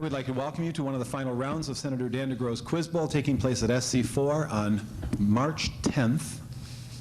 We'd like to welcome you to one of the final rounds of Senator Dan DeGroo's Quiz Bowl taking place at SC4 on March 10th,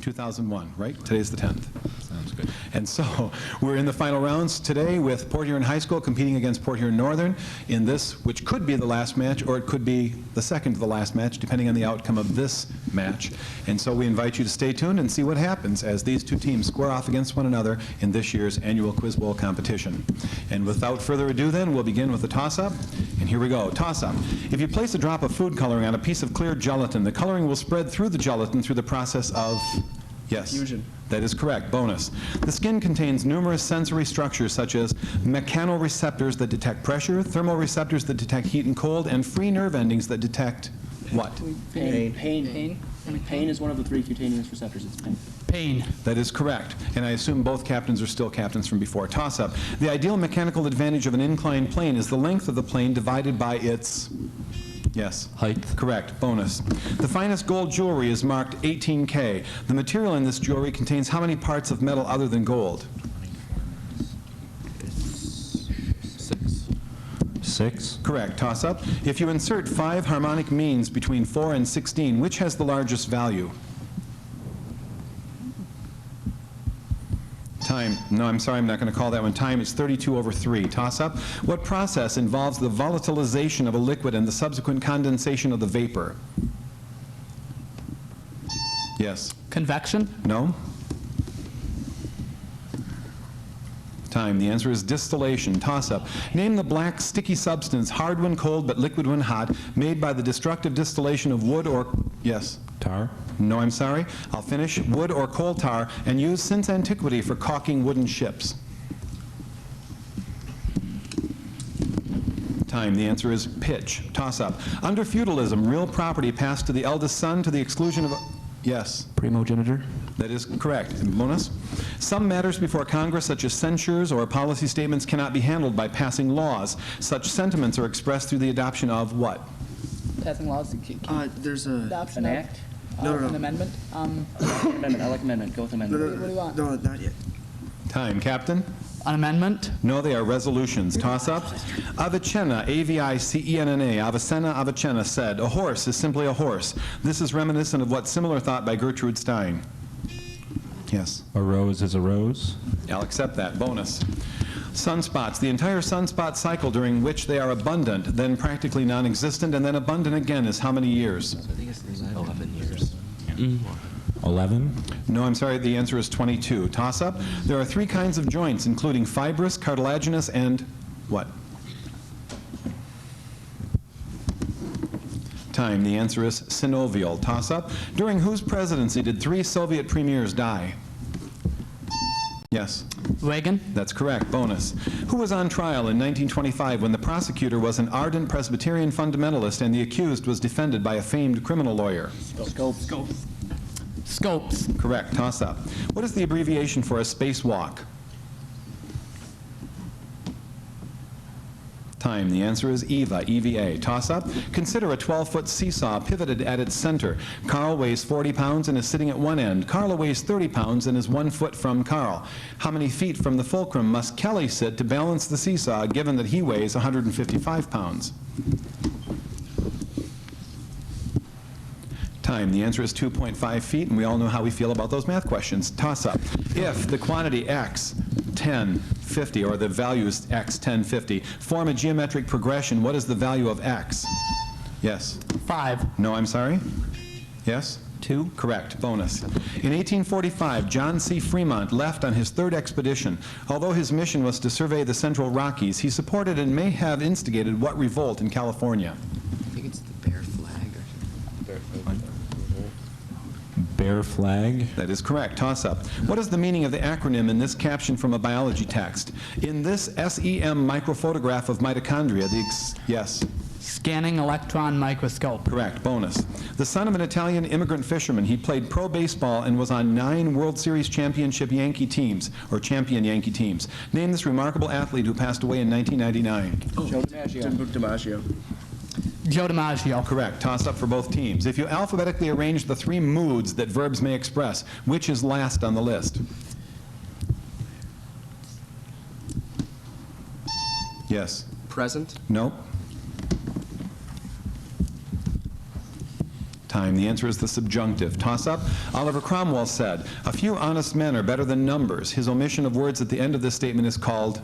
2001, right? Today's the 10th. Sounds good. And so we're in the final rounds today with Port Huron High School competing against Port Huron Northern in this, which could be the last match, or it could be the second to the last match, depending on the outcome of this match. And so we invite you to stay tuned and see what happens as these two teams square off against one another in this year's annual Quiz Bowl competition. And without further ado then, we'll begin with the toss-up. And here we go. Toss-up. If you place a drop of food coloring on a piece of clear gelatin, the coloring will spread through the gelatin through the process of... Yes. Fusion. That is correct. Bonus. The skin contains numerous sensory structures such as mechanoreceptors that detect pressure, thermoreceptors that detect heat and cold, and free nerve endings that detect what? Pain. Pain is one of the three cutaneous receptors. It's pain. Pain. That is correct. And I assume both captains are still captains from before. Toss-up. The ideal mechanical advantage of an inclined plane is the length of the plane divided by its... Yes. Height. Correct. Bonus. The finest gold jewelry is marked 18K. The material in this jewelry contains how many parts of metal other than gold? 6. Correct. Toss-up. If you insert 5 harmonic means between 4 and 16, which has the largest value? Time. No, I'm sorry, I'm not going to call that one. Time is 32/3. Toss-up. What process involves the volatilization of a liquid and the subsequent condensation of the vapor? Yes. Convection? No. Time. The answer is distillation. Toss-up. Name the black sticky substance, hard when cold but liquid when hot, made by the destructive distillation of wood or... Yes. Tar. No, I'm sorry. I'll finish. Wood or coal tar, and used since antiquity for caulking wooden ships. Time. The answer is pitch. Toss-up. Under feudalism, real property passed to the eldest son to the exclusion of... Yes. Primogenitor. That is correct. And bonus. Some matters before Congress, such as censures or policy statements, cannot be handled by passing laws. Such sentiments are expressed through the adoption of what? Passing laws. There's a... Adoption an of, act? No. An amendment. Amendment. I like amendment. Go with amendment. What do you want? No, not yet. Time. Captain? An amendment. No, they are resolutions. Toss-up. Avicenna, A-V-I-C-E-N-N-A, Avicenna said, a horse is simply a horse. This is reminiscent of what similar thought by Gertrude Stein? Yes. A rose is a rose. I'll accept that. Bonus. Sunspots. The entire sunspot cycle during which they are abundant, then practically non-existent, and then abundant again is how many years? I think it's 11 years. 11. No, I'm sorry. The answer is 22. Toss-up. There are 3 kinds of joints, including fibrous, cartilaginous, and what? Time. The answer is synovial. Toss-up. During whose presidency did 3 Soviet premiers die? Yes. Reagan. That's correct. Bonus. Who was on trial in 1925 when the prosecutor was an ardent Presbyterian fundamentalist and the accused was defended by a famed criminal lawyer? Scopes. Correct. Toss-up. What is the abbreviation for a spacewalk? Time. The answer is EVA, E-V-A. Toss-up. Consider a 12-foot seesaw pivoted at its center. Carl weighs 40 pounds and is sitting at one end. Carla weighs 30 pounds and is 1 foot from Carl. How many feet from the fulcrum must Kelly sit to balance the seesaw, given that he weighs 155 pounds? Time. The answer is 2.5 feet, and we all know how we feel about those math questions. Toss-up. If the quantity x, 10, 50, or the values x, 10, 50, form a geometric progression, what is the value of x? Yes. 5. No, I'm sorry? Yes? 2? Correct. Bonus. In 1845, John C. Fremont left on his 3rd expedition. Although his mission was to survey the Central Rockies, he supported and may have instigated what revolt in California? I think it's the bear flag or something. Bear flag. That is correct. Toss-up. What is the meaning of the acronym in this caption from a biology text? In this SEM microphotograph of mitochondria, yes. Scanning electron microscope. Correct. Bonus. The son of an Italian immigrant fisherman, he played pro baseball and was on 9 World Series championship Yankee teams, or champion Yankee teams. Name this remarkable athlete who passed away in 1999. Joe DiMaggio. Joe DiMaggio. Correct. Toss up for both teams. If you alphabetically arrange the 3 moods that verbs may express, which is last on the list? Yes. Present. No. Time. The answer is the subjunctive. Toss-up. Oliver Cromwell said, "A few honest men are better than numbers." His omission of words at the end of this statement is called...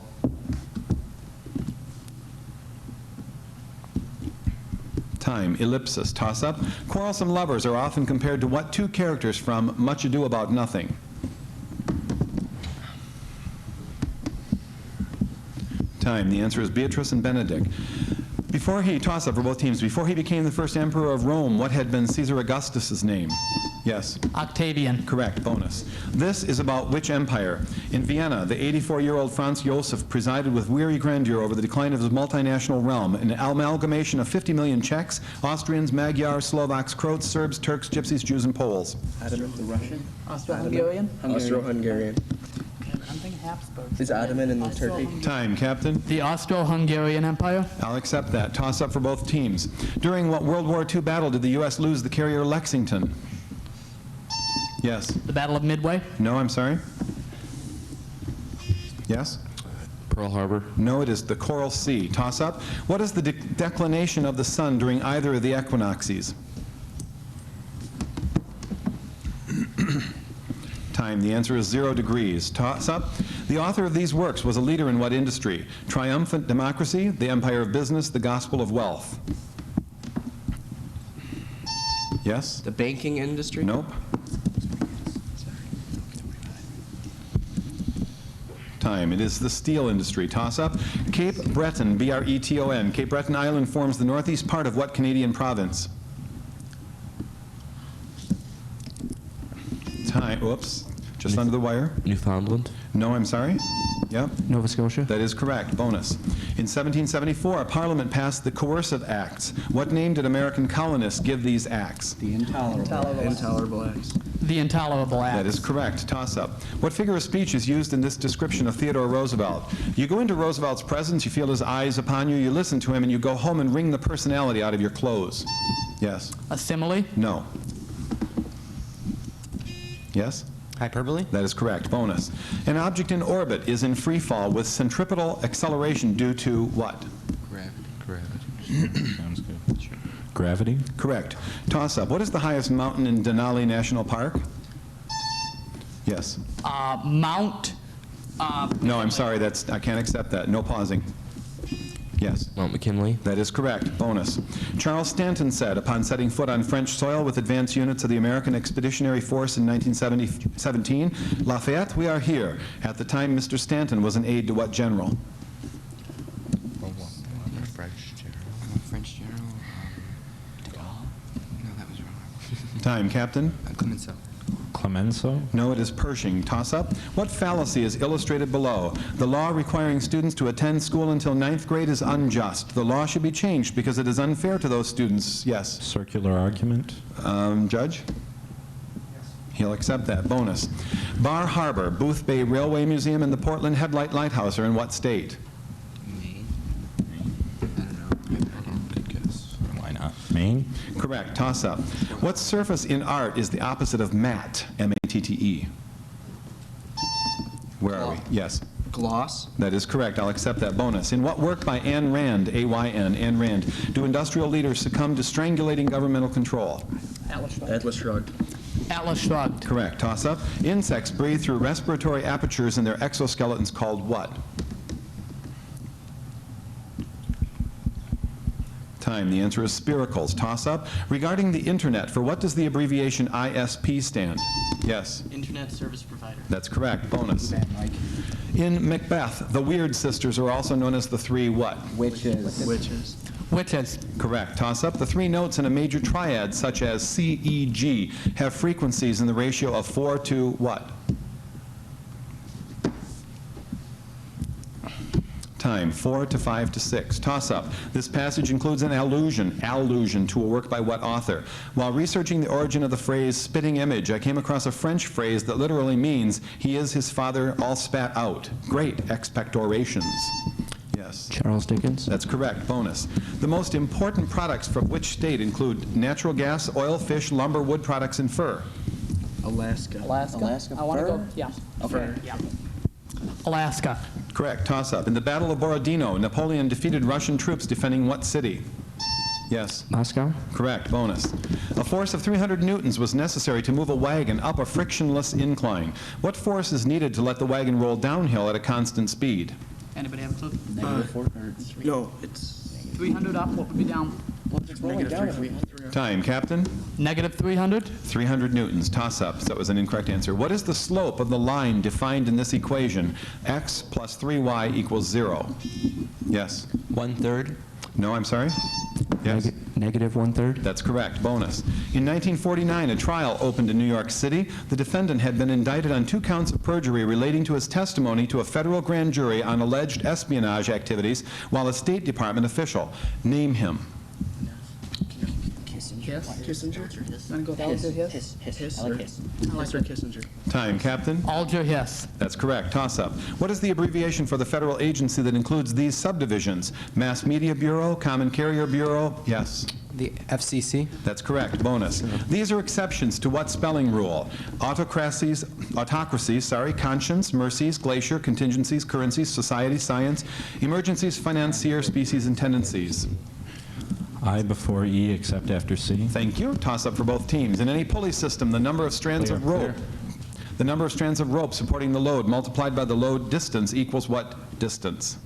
Time. Ellipsis. Toss-up. Quarrelsome lovers are often compared to what two characters from Much Ado About Nothing? Time. The answer is Beatrice and Benedict. Before he, toss-up for both teams, before he became the first emperor of Rome, what had been Caesar Augustus's name? Yes. Octavian. Correct. Bonus. This is about which empire? In Vienna, the 84-year-old Franz Josef presided with weary grandeur over the decline of his multinational realm, an amalgamation of 50 million Czechs, Austrians, Magyars, Slovaks, Croats, Serbs, Turks, Gypsies, Jews, and Poles. Ottoman, the Russian? Austro-Hungarian? Austro-Hungarian. I'm thinking Habsburg. Is Ottoman in Turkey? Time, Captain. The Austro-Hungarian Empire. I'll accept that. Toss up for both teams. During what World War II battle did the U.S. lose the carrier Lexington? Yes. The Battle of Midway. No, I'm sorry. Yes? Pearl Harbor. No, it is the Coral Sea. Toss up. What is the declination of the sun during either of the equinoxes? Time. The answer is 0 degrees. Toss up. The author of these works was a leader in what industry? Triumphant Democracy, The Empire of Business, The Gospel of Wealth. Yes? The banking industry? Nope. Time. It is the steel industry. Toss up. Cape Breton, B-R-E-T-O-N. Cape Breton Island forms the northeast part of what Canadian province? Time. Whoops. Just under the wire. Newfoundland? No, I'm sorry. Yep. Nova Scotia? That is correct. Bonus. In 1774, Parliament passed the Coercive Acts. What name did American colonists give these acts? The intolerable. Intolerable acts. The Intolerable Acts. That is correct. Toss-up. What figure of speech is used in this description of Theodore Roosevelt? You go into Roosevelt's presence, you feel his eyes upon you, you listen to him, and you go home and wring the personality out of your clothes. Yes. A simile. No. Yes? Hyperbole? That is correct. Bonus. An object in orbit is in free fall with centripetal acceleration due to what? Gravity. Sounds good. Sure. Gravity. Correct. Toss-up. What is the highest mountain in Denali National Park? Yes. Mount. No, I'm sorry. I can't accept that. No pausing. Yes. Mount McKinley? That is correct. Bonus. Charles Stanton said, upon setting foot on French soil with advance units of the American Expeditionary Force in 1917, Lafayette, we are here. At the time, Mr. Stanton was an aide to what general? French general? De Gaulle? No, that was wrong. Time, Captain. Clemenceau. Clemenceau. No, it is Pershing. Toss-up. What fallacy is illustrated below? The law requiring students to attend school until 9th grade is unjust. The law should be changed because it is unfair to those students. Yes. Circular argument. Judge? He'll accept that. Bonus. Bar Harbor, Booth Bay Railway Museum, and the Portland Headlight Lighthouse are in what state? Maine? I don't know. Good guess. Why not? Maine. Correct. Toss-up. What surface in art is the opposite of matte? M-A-T-T-E. Where are we? Yes. Gloss. That is correct. I'll accept that bonus. In what work by Ayn Rand, A-Y-N, Ayn Rand, do industrial leaders succumb to strangulating governmental control? Atlas Shrugged. Atlas Shrugged. Correct. Toss-up. Insects breathe through respiratory apertures in their exoskeletons called what? Time. The answer is spiracles. Toss-up. Regarding the Internet, for what does the abbreviation ISP stand? Yes. Internet Service Provider. That's correct. Bonus. In Macbeth, the Weird sisters are also known as the three what? Witches. Witches. Correct. Toss-up. The three notes in a major triad, such as C, E, G, have frequencies in the ratio of 4 to what? Time. 4 to 5 to 6. Toss-up. This passage includes an allusion to a work by what author? While researching the origin of the phrase spitting image, I came across a French phrase that literally means he is his father all spat out. Great expectorations. Yes. Charles Dickens? That's correct. Bonus. The most important products from which state include natural gas, oil, fish, lumber, wood products, and fur? Alaska. Alaska. I want to go. Yeah. Okay. Yeah. Alaska. Correct. Toss-up. In the Battle of Borodino, Napoleon defeated Russian troops defending what city? Yes. Moscow. Correct. Bonus. A force of 300 newtons was necessary to move a wagon up a frictionless incline. What force is needed to let the wagon roll downhill at a constant speed? Anybody have a clue? Negative 4, or No, it's 300 up, what would be down? well, it's rolling down at 300. Time, Captain. Negative 300. 300 newtons. Toss up. So that was an incorrect answer. What is the slope of the line defined in this equation? X plus 3y equals 0. Yes. 1/3. No, I'm sorry? Yes. Negative 1/3. That's correct. Bonus. In 1949, a trial opened in New York City. The defendant had been indicted on 2 counts of perjury relating to his testimony to a federal grand jury on alleged espionage activities while a State Department official. Name him. Yes. Kissinger. Want to go with Alger Hiss? Hiss. I like Hiss. Hiss or Kissinger. Time, Captain. Alger Hiss. That's correct. Toss-up. What is the abbreviation for the federal agency that includes these subdivisions? Mass Media Bureau, Common Carrier Bureau? Yes. The FCC. That's correct. Bonus. These are exceptions to what spelling rule? Autocracies, conscience, mercies, glacier, contingencies, currencies, society, science, emergencies, financier, species, and tendencies. I before E except after C. Thank you. Toss up for both teams. In any pulley system, the number of strands of rope, the number of strands of rope supporting the load multiplied by the load distance equals what distance?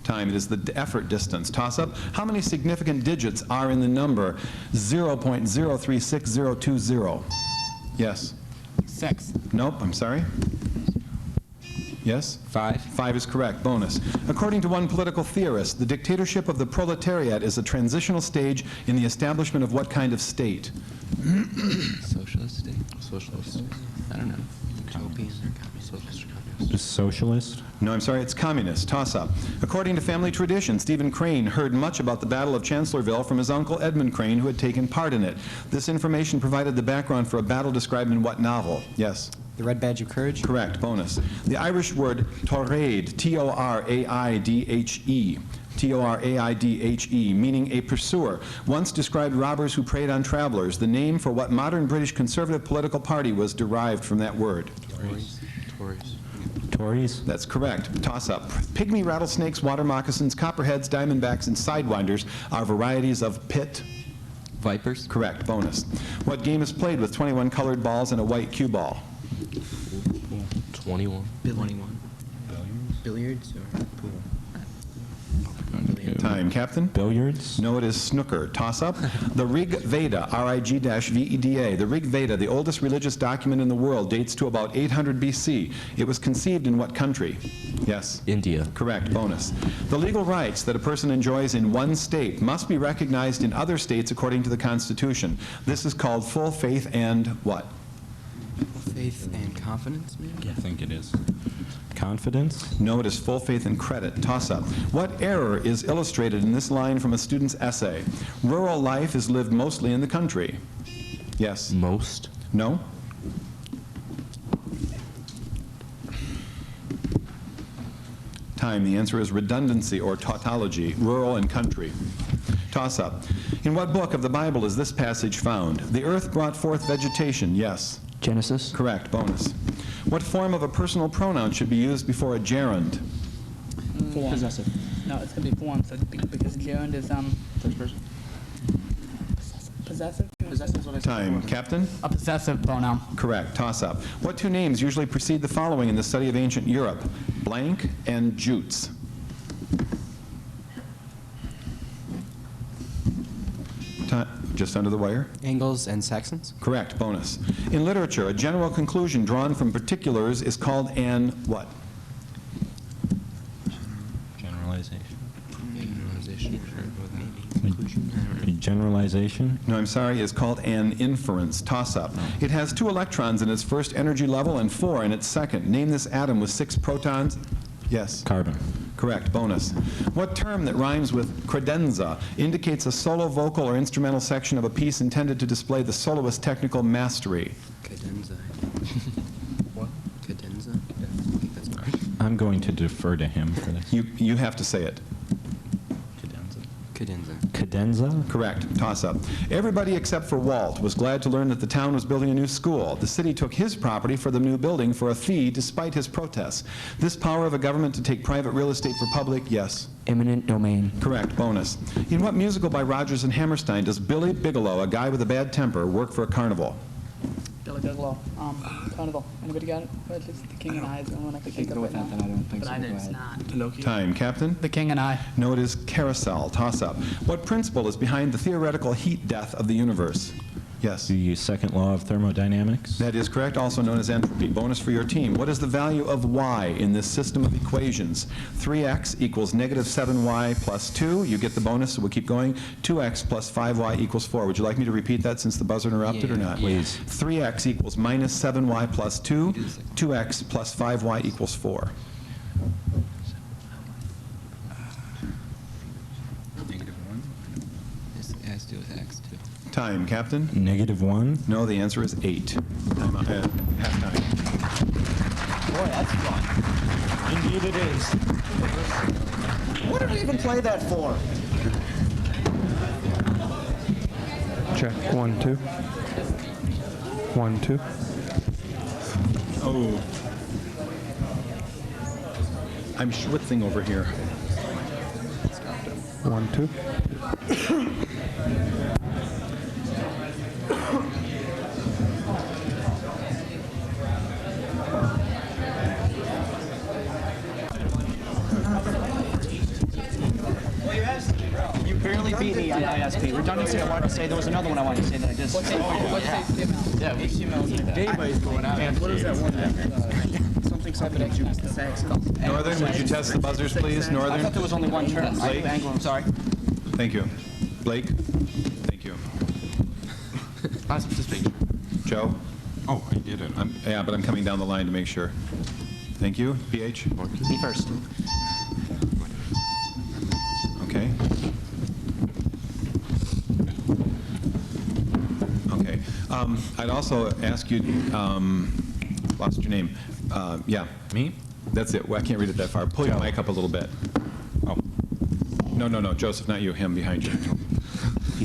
Time. It is the effort distance. Toss up. How many significant digits are in the number 0.036020? Yes. 6. Nope. I'm sorry. Yes? 5. 5 is correct. Bonus. According to one political theorist, the dictatorship of the proletariat is a transitional stage in the establishment of what kind of state? Socialist state. Socialist. I don't know. Utopian or socialist or communist. Socialist. No, I'm sorry, it's communist. Toss-up. According to family tradition, Stephen Crane heard much about the Battle of Chancellorsville from his uncle Edmund Crane, who had taken part in it. This information provided the background for a battle described in what novel? Yes? The Red Badge of Courage. Correct. Bonus. The Irish word toraid, T-O-R-A-I-D-H-E, T-O-R-A-I-D-H-E, meaning a pursuer, once described robbers who preyed on travelers. The name for what modern British conservative political party was derived from that word? Tories. Tories. Tories. That's correct. Toss-up. Pygmy rattlesnakes, water moccasins, copperheads, diamondbacks, and sidewinders are varieties of pit. Vipers. Correct. Bonus. What game is played with 21 colored balls and a white cue ball? 21. 21. Billiards or pool? Time, Captain. Billiards. No, it is snooker. Toss-up. The Rig Veda, R-I-G-V-E-D-A, the Rig Veda, the oldest religious document in the world, dates to about 800 B.C. It was conceived in what country? Yes. India. Correct. Bonus. The legal rights that a person enjoys in one state must be recognized in other states according to the Constitution. This is called full faith and what? Faith and confidence, maybe? I think it is. Confidence. No, it is full faith and credit. Toss-up. What error is illustrated in this line from a student's essay? Rural life is lived mostly in the country. Yes. Most. No? Time. The answer is redundancy or tautology, rural and country. Toss-up. In what book of the Bible is this passage found? The earth brought forth vegetation. Yes. Genesis. Correct. Bonus. What form of a personal pronoun should be used before a gerund? Form. Possessive. No, it's going to be form, so because gerund is First person. possessive. Possessive is what I said Time. before. Captain? A possessive pronoun. Correct. Toss-up. What 2 names usually precede the following in the study of ancient Europe? Blank and Jutes. Just under the wire? Angles and Saxons. Correct. Bonus. In literature, a general conclusion drawn from particulars is called an what? Generalization. Generalization. Maybe. Generalization. No, I'm sorry, is called an inference. Toss-up. It has 2 electrons in its first energy level and 4 in its second. Name this atom with 6 protons. Yes. Carbon. Correct. Bonus. What term that rhymes with credenza indicates a solo vocal or instrumental section of a piece intended to display the soloist's technical mastery? Cadenza. What? Cadenza? I think that's I'm going to defer to him for this. You have to say it. Cadenza. Cadenza? Correct. Toss-up. Everybody except for Walt was glad to learn that the town was building a new school. The city took his property for the new building for a fee despite his protests. This power of a government to take private real estate for public, yes. Eminent domain. Correct. Bonus. In what musical by Rodgers and Hammerstein does Billy Bigelow, a guy with a bad temper, work for a carnival? Billy Bigelow. Carnival. Anybody got it? Or at least The King and I is the only one I can think of Go right with that, now. then I don't think But so. I Go did, it's ahead. not. Pinocchio. Time. Captain? The King and I. No, it is carousel. Toss-up. What principle is behind the theoretical heat death of the universe? Yes. The second law of thermodynamics? That is correct, also known as entropy. Bonus for your team. What is the value of y in this system of equations? 3x equals negative 7y plus 2. You get the bonus, so we'll keep going. 2x plus 5y equals 4. Would you like me to repeat that since the buzzer interrupted or not? Please. 3x equals minus 7y plus 2. 2x plus 5y equals 4. It has to do with X, too. Time, Captain? -1? No, the answer is 8. Time out. Halftime. Boy, that's fun. Indeed it is. What did we even play that for? Check. 1, 2. 1, 2. Oh. I'm schwitzing over here. 1, 2. You barely beat me on ISP. Redundancy, I wanted to say, there was another one I wanted to say that I just... What's the amount? What is that one? Something juice, the saxon. Northern, would you test the buzzers, please? I thought Northern? there was only one term. Blake? Anglo, I'm sorry. Thank you. Blake? Thank you. Just make sure. Joe? Oh, I did it. Yeah, but I'm coming down the line to make sure. Thank you. PH? Me first. Okay. Okay. I'd also ask you, lost your name. Yeah. Me? That's it. Well, I can't read it that far. Pull your mic up a little bit. Oh. No, Joseph, not you. Him behind you.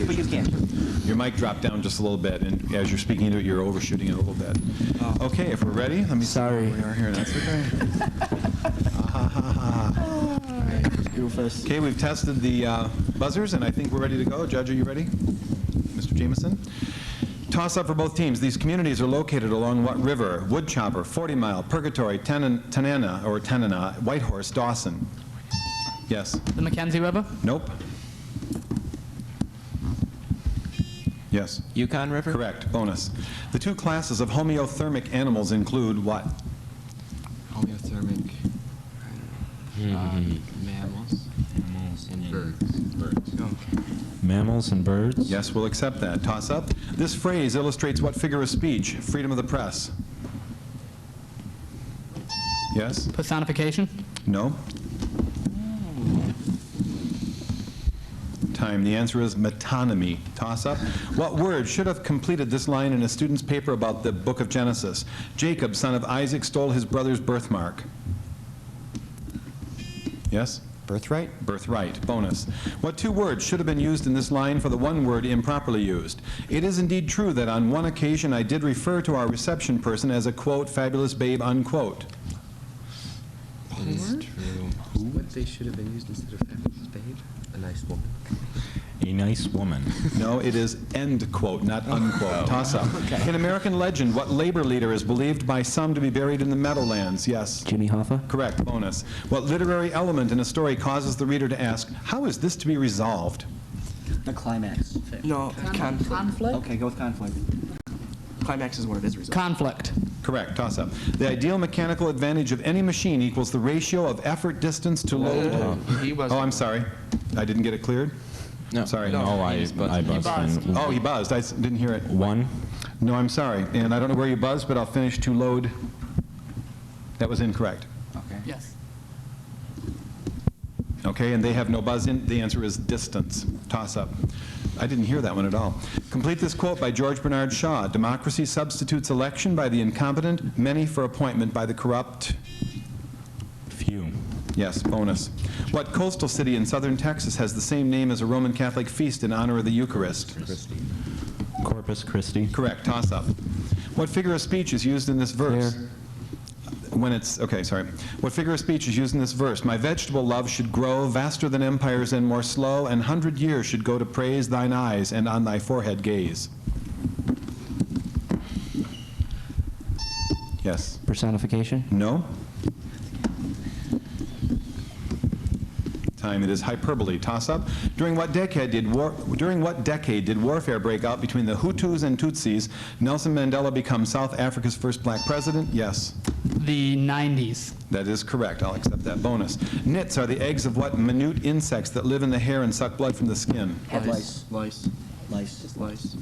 But you can't. Your mic dropped down just a little bit, and as you're speaking into it, you're overshooting it a little bit. Okay, if we're ready, let me see Sorry. where we are here. That's okay. Goofus. Okay, we've tested the buzzers, and I think we're ready to go. Judge, are you ready? Mr. Jameson? Toss up for both teams. These communities are located along what river? Woodchopper, 40 Mile, Purgatory, Tanana, Whitehorse, Dawson. Yes. The Mackenzie River. Nope. Yes. Yukon River? Correct. Bonus. The two classes of homeothermic animals include what? Homeothermic. Mammals. And birds. Okay. Mammals and birds? Yes, we'll accept that. Toss up. This phrase illustrates what figure of speech? Freedom of the press. Yes? Personification. No? Time. The answer is metonymy. Toss up. What word should have completed this line in a student's paper about the book of Genesis? Jacob, son of Isaac, stole his brother's birthmark. Yes? Birthright? Birthright. Bonus. What two words should have been used in this line for the one word improperly used? It is indeed true that on one occasion I did refer to our reception person as a, quote, fabulous babe, unquote. It is true. What they should have been used instead of fabulous babe? A nice woman. A nice woman. No, it is end quote, not unquote. Toss up. In American legend, what labor leader is believed by some to be buried in the Meadowlands? Yes. Jimmy Hoffa? Correct. Bonus. What literary element in a story causes the reader to ask, how is this to be resolved? The climax. No, conflict. Conflict? Okay, go with conflict. Climax is what it is resolved. Conflict. Correct. Toss up. The ideal mechanical advantage of any machine equals the ratio of effort distance to load. He was. Oh, I'm sorry. I didn't get it cleared? No. Sorry. No, I buzzed. buzzed. Oh, he buzzed. I didn't hear it. 1? No, I'm sorry. And I don't know where you buzzed, but I'll finish to load. That was incorrect. Okay. Yes. Okay, and they have no buzz in. The answer is distance. Toss up. I didn't hear that one at all. Complete this quote by George Bernard Shaw. Democracy substitutes election by the incompetent, many for appointment by the corrupt. Few. Yes, bonus. What coastal city in southern Texas has the same name as a Roman Catholic feast in honor of the Eucharist? Corpus Christi. Correct. Toss-up. What figure of speech is used in this verse? What figure of speech is used in this verse? My vegetable love should grow vaster than empires and more slow, and 100 years should go to praise thine eyes and on thy forehead gaze. Yes. Personification? No? Time. It is hyperbole. Toss-up. During what decade did warfare break out between the Hutus and Tutsis? Nelson Mandela become South Africa's first black president? Yes. The 90s. That is correct. I'll accept that bonus. Nits are the eggs of what minute insects that live in the hair and suck blood from the skin? Lice. Lice. Lice. Lice.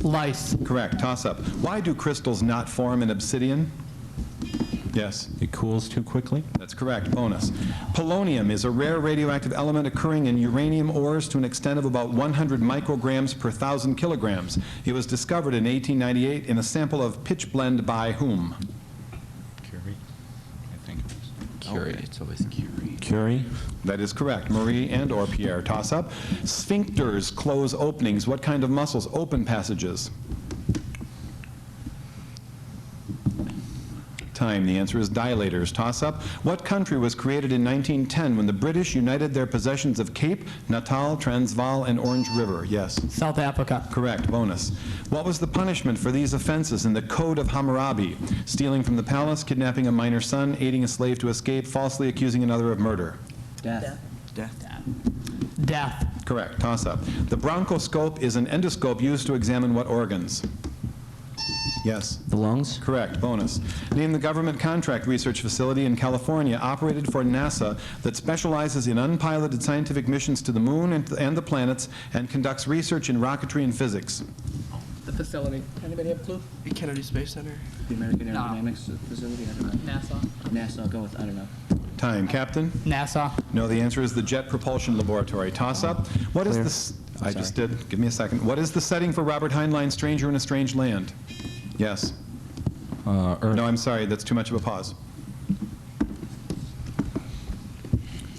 Lice. Correct. Toss-up. Why do crystals not form in obsidian? Yes. It cools too quickly. That's correct. Bonus. Polonium is a rare radioactive element occurring in uranium ores to an extent of about 100 micrograms per 1,000 kilograms. It was discovered in 1898 in a sample of pitch blende by whom? Curie. I think it was. Curie. It's always Curie. Curie. That is correct. Marie and or Pierre. Toss up. Sphincters close openings. What kind of muscles open passages? Time. The answer is dilators. Toss up. What country was created in 1910 when the British united their possessions of Cape, Natal, Transvaal, and Orange River? Yes. South Africa. Correct. Bonus. What was the punishment for these offenses in the Code of Hammurabi? Stealing from the palace, kidnapping a minor son, aiding a slave to escape, falsely accusing another of murder? Death. Death. Correct. Toss up. The bronchoscope is an endoscope used to examine what organs? Yes. The lungs? Correct. Bonus. Name the government contract research facility in California operated for NASA that specializes in unpiloted scientific missions to the moon and the planets and conducts research in rocketry and physics. The facility. Anybody have a clue? The Kennedy Space Center. The American Aerodynamics facility? I don't know. NASA. NASA, I'll go with, I don't know. Time. Captain? NASA. No, the answer is the Jet Propulsion Laboratory. Toss up. What is this? I just did. Give me a second. What is the setting for Robert Heinlein's Stranger in a Strange Land? Yes. Earth. No, I'm sorry. That's too much of a pause.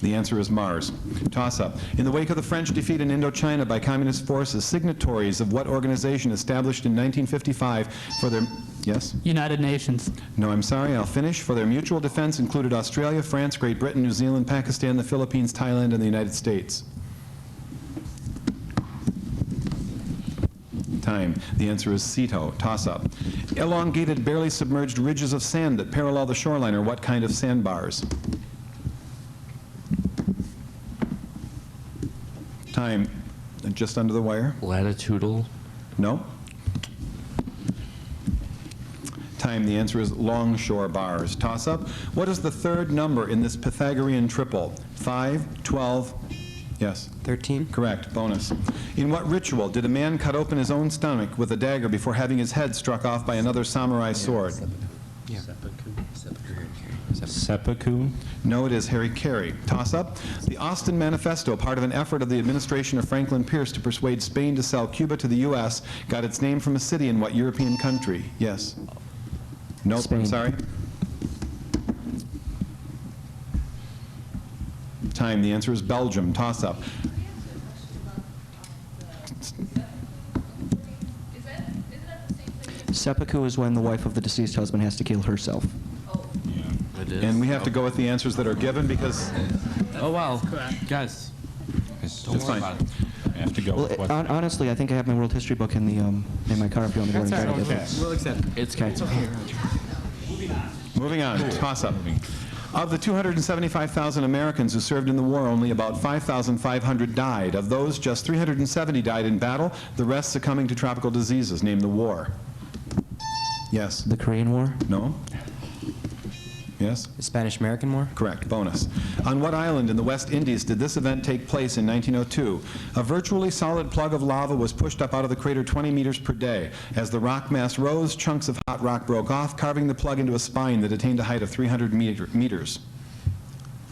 The answer is Mars. Toss up. In the wake of the French defeat in Indochina by communist forces, signatories of what organization established in 1955 for their... Yes? United Nations. No, I'm sorry. I'll finish. For their mutual defense included Australia, France, Great Britain, New Zealand, Pakistan, the Philippines, Thailand, and the United States. Time. The answer is CETO. Toss up. Elongated, barely submerged ridges of sand that parallel the shoreline are what kind of sandbars? Time. Just under the wire? Latitudinal. No? Time. The answer is longshore bars. Toss up. What is the third number in this Pythagorean triple? 5, 12, yes. 13? Correct. Bonus. In what ritual did a man cut open his own stomach with a dagger before having his head struck off by another samurai sword? Seppuku. No, it is harikiri. Toss up. The Austin Manifesto, part of an effort of the administration of Franklin Pierce to persuade Spain to sell Cuba to the U.S., got its name from a city in what European country? Yes. Nope. Spain. I'm sorry. Time. The answer is Belgium. Toss up. Seppuku is when the wife of the deceased husband has to kill herself. It is. And we have to go with the answers that are given because Oh, wow. Guys. it's fine. I have to go Well, with what... honestly, I think I have my world history book in the in my car if you want me to go and grab it. We'll accept it. It's Okay. Moving on. Toss up. Of the 275,000 Americans who served in the war, only about 5,500 died. Of those, just 370 died in battle, the rest succumbing to tropical diseases. Name the war. Yes. The Korean War? No? Yes? The Spanish-American War? Correct. Bonus. On what island in the West Indies did this event take place in 1902? A virtually solid plug of lava was pushed up out of the crater 20 meters per day. As the rock mass rose, chunks of hot rock broke off, carving the plug into a spine that attained a height of 300 meters.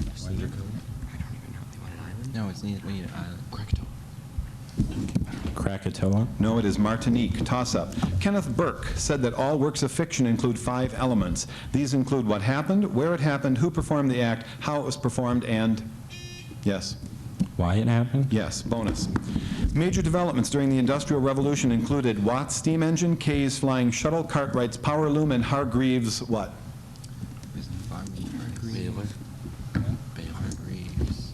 I don't even know if they want an island. No, we need an island. Krakatoa. Krakatoa. No, it is Martinique. Toss-up. Kenneth Burke said that all works of fiction include 5 elements. These include what happened, where it happened, who performed the act, how it was performed, and... Yes. Why it happened? Yes, bonus. Major developments during the Industrial Revolution included Watt's steam engine, Kay's flying shuttle, Cartwright's power loom, and Hargreaves' what? Baylor. Hargreaves.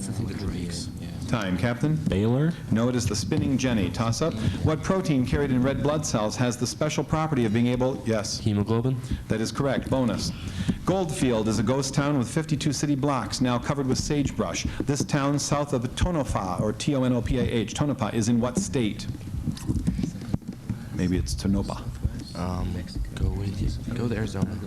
Something to Greeks. Yeah. Time, Captain? Baylor. No, it is the spinning jenny. Toss-up. What protein carried in red blood cells has the special property of being able... Yes. Hemoglobin. That is correct. Bonus. Goldfield is a ghost town with 52 city blocks now covered with sagebrush. This town south of Tonopah, or T-O-N-O-P-A-H, Tonopah, is in what state? Maybe it's Tonopah. Go with Arizona.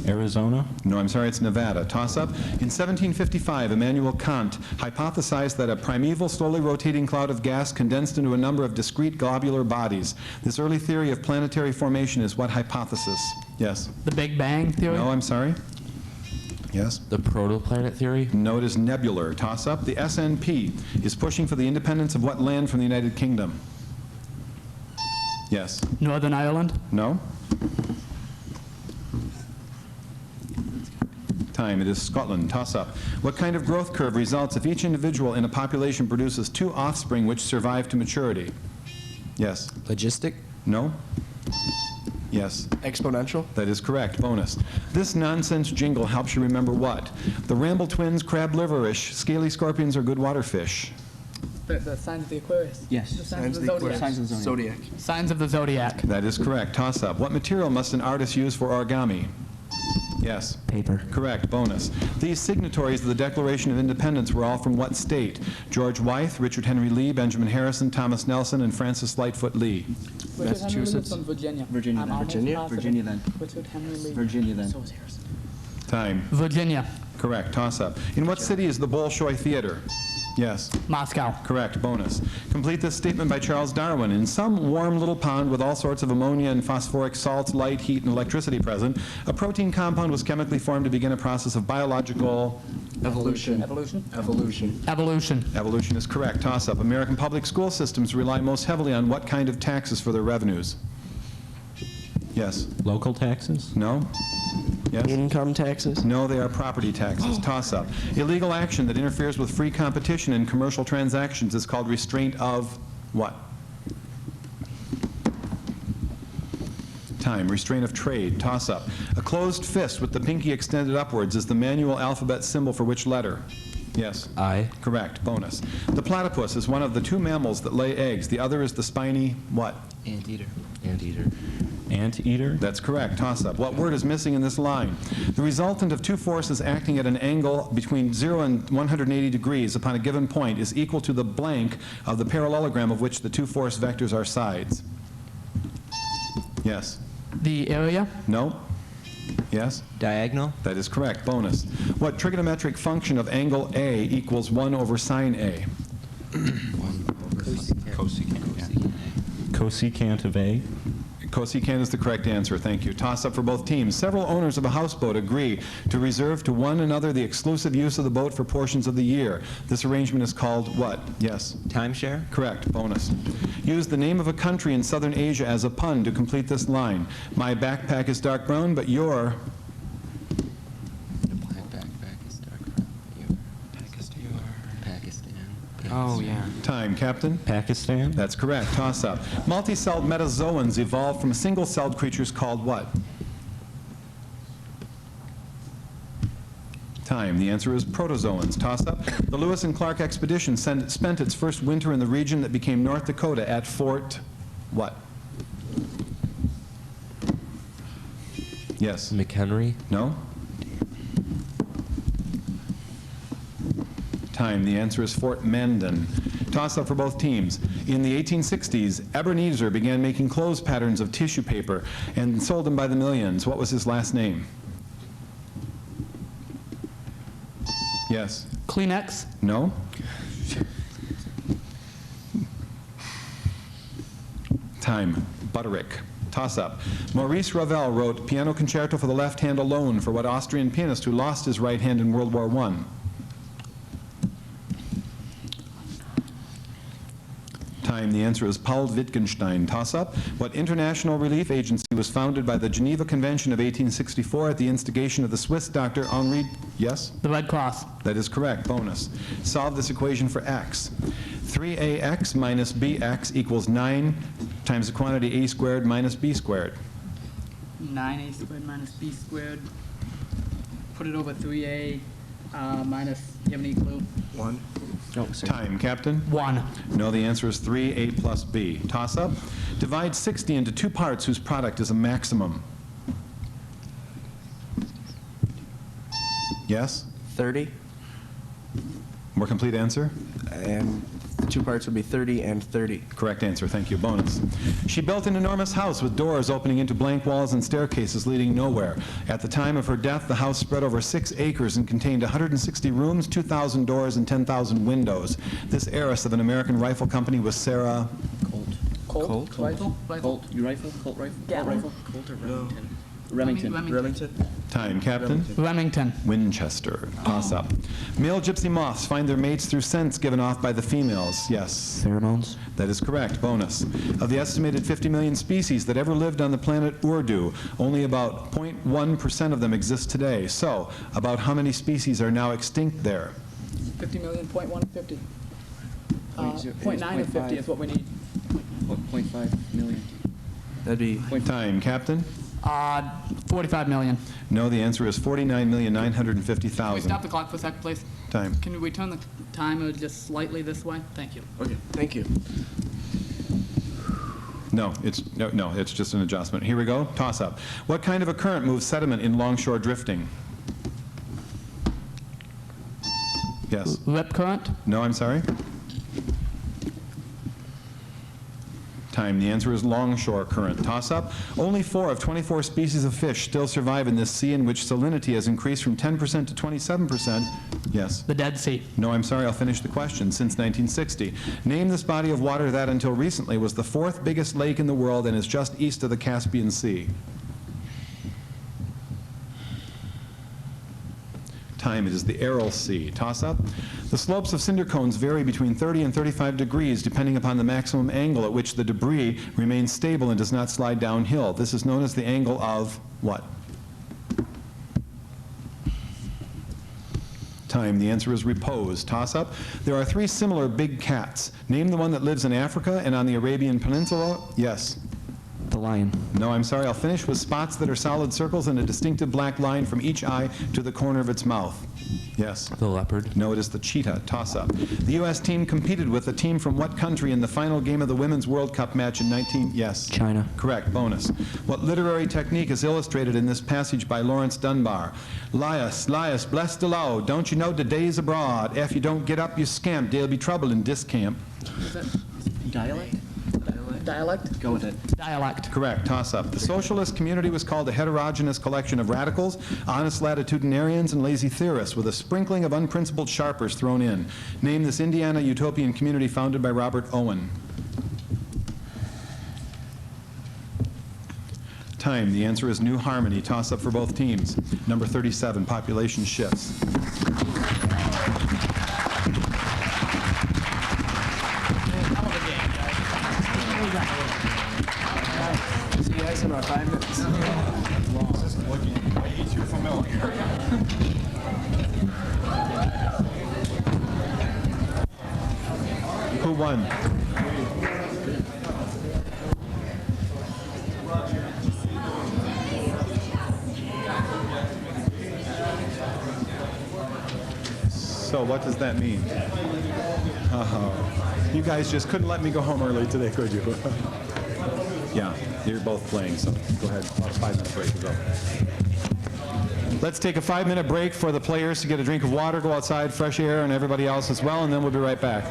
Arizona. No, I'm sorry, it's Nevada. Toss-up. In 1755, Immanuel Kant hypothesized that a primeval, slowly rotating cloud of gas condensed into a number of discrete globular bodies. This early theory of planetary formation is what hypothesis? Yes. The Big Bang Theory? No, I'm sorry. Yes. The protoplanet theory. No, it is nebular. Toss-up. The SNP is pushing for the independence of what land from the United Kingdom? Yes. Northern Ireland? No? Time. It is Scotland. Toss-up. What kind of growth curve results if each individual in a population produces 2 offspring which survive to maturity? Yes. Logistic? No? Yes. Exponential? That is correct. Bonus. This nonsense jingle helps you remember what? The Ramble Twins, crab liverish, scaly scorpions, or good water fish? The signs of the Aquarius. Yes. The signs of the Zodiac. Signs of the Zodiac. Signs of the Zodiac. That is correct. Toss-up. What material must an artist use for origami? Yes. Paper. Correct. Bonus. These signatories of the Declaration of Independence were all from what state? George Wythe, Richard Henry Lee, Benjamin Harrison, Thomas Nelson, and Francis Lightfoot Lee. Richard Henry Lee from Virginia. Virginia I'm then. almost Virginia? positive. Virginia then. Richard Henry Lee. Virginia then. So is Harrison. Time. Virginia. Correct. Toss-up. In what city is the Bolshoi Theater? Yes. Moscow. Correct. Bonus. Complete this statement by Charles Darwin. In some warm little pond with all sorts of ammonia and phosphoric salts, light, heat, and electricity present, a protein compound was chemically formed to begin a process of biological... Evolution. Evolution. Evolution. Evolution. Evolution is correct. Toss-up. American public school systems rely most heavily on what kind of taxes for their revenues? Yes. Local taxes. No? Yes? Income taxes? No, they are property taxes. Toss-up. Illegal action that interferes with free competition in commercial transactions is called restraint of what? Time. Restraint of trade. Toss-up. A closed fist with the pinky extended upwards is the manual alphabet symbol for which letter? Yes. I. Correct. Bonus. The platypus is one of the 2 mammals that lay eggs. The other is the spiny what? Anteater. Anteater. Anteater. That's correct. Toss-up. What word is missing in this line? The resultant of 2 forces acting at an angle between 0 and 180 degrees upon a given point is equal to the blank of the parallelogram of which the 2 force vectors are sides. Yes. The area? No? Yes? Diagonal. That is correct. Bonus. What trigonometric function of angle A equals 1 over sine A? Cosecant of A. Cosecant is the correct answer. Thank you. Toss-up for both teams. Several owners of a houseboat agree to reserve to one another the exclusive use of the boat for portions of the year. This arrangement is called what? Yes. Timeshare. Correct. Bonus. Use the name of a country in southern Asia as a pun to complete this line. My backpack is dark brown, but your... My backpack is dark brown. Pakistan. Oh, yeah. Time, Captain. Pakistan. That's correct. Toss-up. Multi-celled metazoans evolved from single-celled creatures called what? Time. The answer is protozoans. Toss-up. The Lewis and Clark expedition spent its first winter in the region that became North Dakota at Fort what? Yes. McHenry. No? Time. The answer is Fort Mandan. Toss-up for both teams. In the 1860s, Ebenezer began making clothes patterns of tissue paper and sold them by the millions. What was his last name? Yes. Kleenex? No? Time. Butterick. Toss-up. Maurice Ravel wrote Piano Concerto for the Left Hand Alone for what Austrian pianist who lost his right hand in World War I? Time. The answer is Paul Wittgenstein. Toss-up. What international relief agency was founded by the Geneva Convention of 1864 at the instigation of the Swiss doctor Henri... Yes? The Red Cross. That is correct. Bonus. Solve this equation for x. 3ax minus bx equals 9 times the quantity a squared minus b squared. 9a squared minus b squared. Put it over 3a minus, do you have any clue? 1. Oh, sorry. Time, Captain? 1. No, the answer is 3a plus b. Toss-up. Divide 60 into two parts whose product is a maximum. Yes? 30, More complete answer? and the two parts would be 30 and 30. Correct answer. Thank you. Bonus. She built an enormous house with doors opening into blank walls and staircases leading nowhere. At the time of her death, the house spread over 6 acres and contained 160 rooms, 2,000 doors, and 10,000 windows. This heiress of an American rifle company was Sarah... Colt? Rifle? Colt, you rifle? Colt rifle? Colt Gatling? rifle? Colt or Remington? Remington. Remington. Time, Captain? Remington. Winchester. Toss-up. Male gypsy moths find their mates through scents given off by the females. Yes. Pheromones? That is correct. Bonus. Of the estimated 50 million species that ever lived on the planet Urdu, only about 0.1% of them exist today. So, about how many species are now extinct there? 50 million, 0.150. Point 0.9 of 50 is what we need. 0.5 million. That'd be Time, Captain? 45 million. No, the answer is 49,950,000. Can we stop the clock for a second, please? Time. Can we turn the timer just slightly this way? Thank you. okay. Thank you. No, it's just an adjustment. Here we go. Toss up. What kind of a current moves sediment in longshore drifting? Yes. Lip current. No, I'm sorry. Time. The answer is longshore current. Toss up. Only 4 of 24 species of fish still survive in this sea in which salinity has increased from 10% to 27%. Yes. The Dead Sea. No, I'm sorry, I'll finish the question. Since 1960. Name this body of water that until recently was the 4th biggest lake in the world and is just east of the Caspian Sea. Time. It is the Aral Sea. Toss up. The slopes of cinder cones vary between 30 and 35 degrees depending upon the maximum angle at which the debris remains stable and does not slide downhill. This is known as the angle of what? Time. The answer is repose. Toss up. There are 3 similar big cats. Name the one that lives in Africa and on the Arabian Peninsula. Yes. The lion. No, I'm sorry. I'll finish with spots that are solid circles and a distinctive black line from each eye to the corner of its mouth. Yes. The leopard. No, it is the cheetah. Toss-up. The U.S. team competed with a team from what country in the final game of the Women's World Cup match in 19... Yes. China. Correct. Bonus. What literary technique is illustrated in this passage by Lawrence Dunbar? Lias, Lias, bless the law. Don't you know the day's abroad? If you don't get up, you scamp. There'll be trouble in this camp. Is that Dialect? dialect? Go with it. Dialect. Correct. Toss-up. The socialist community was called a heterogeneous collection of radicals, honest latitudinarians, and lazy theorists, with a sprinkling of unprincipled sharpers thrown in. Name this Indiana utopian community founded by Robert Owen. Time. The answer is New Harmony. Toss-up for both teams. Number 37, population shifts. See you guys in about 5 minutes. Who won? So what does that mean? You guys just couldn't let me go home early today, could you? Yeah, you're both playing, so go ahead. About a 5-minute break to go. Let's take a 5-minute break for the players to get a drink of water, go outside, fresh air, and everybody else as well, and then we'll be right back.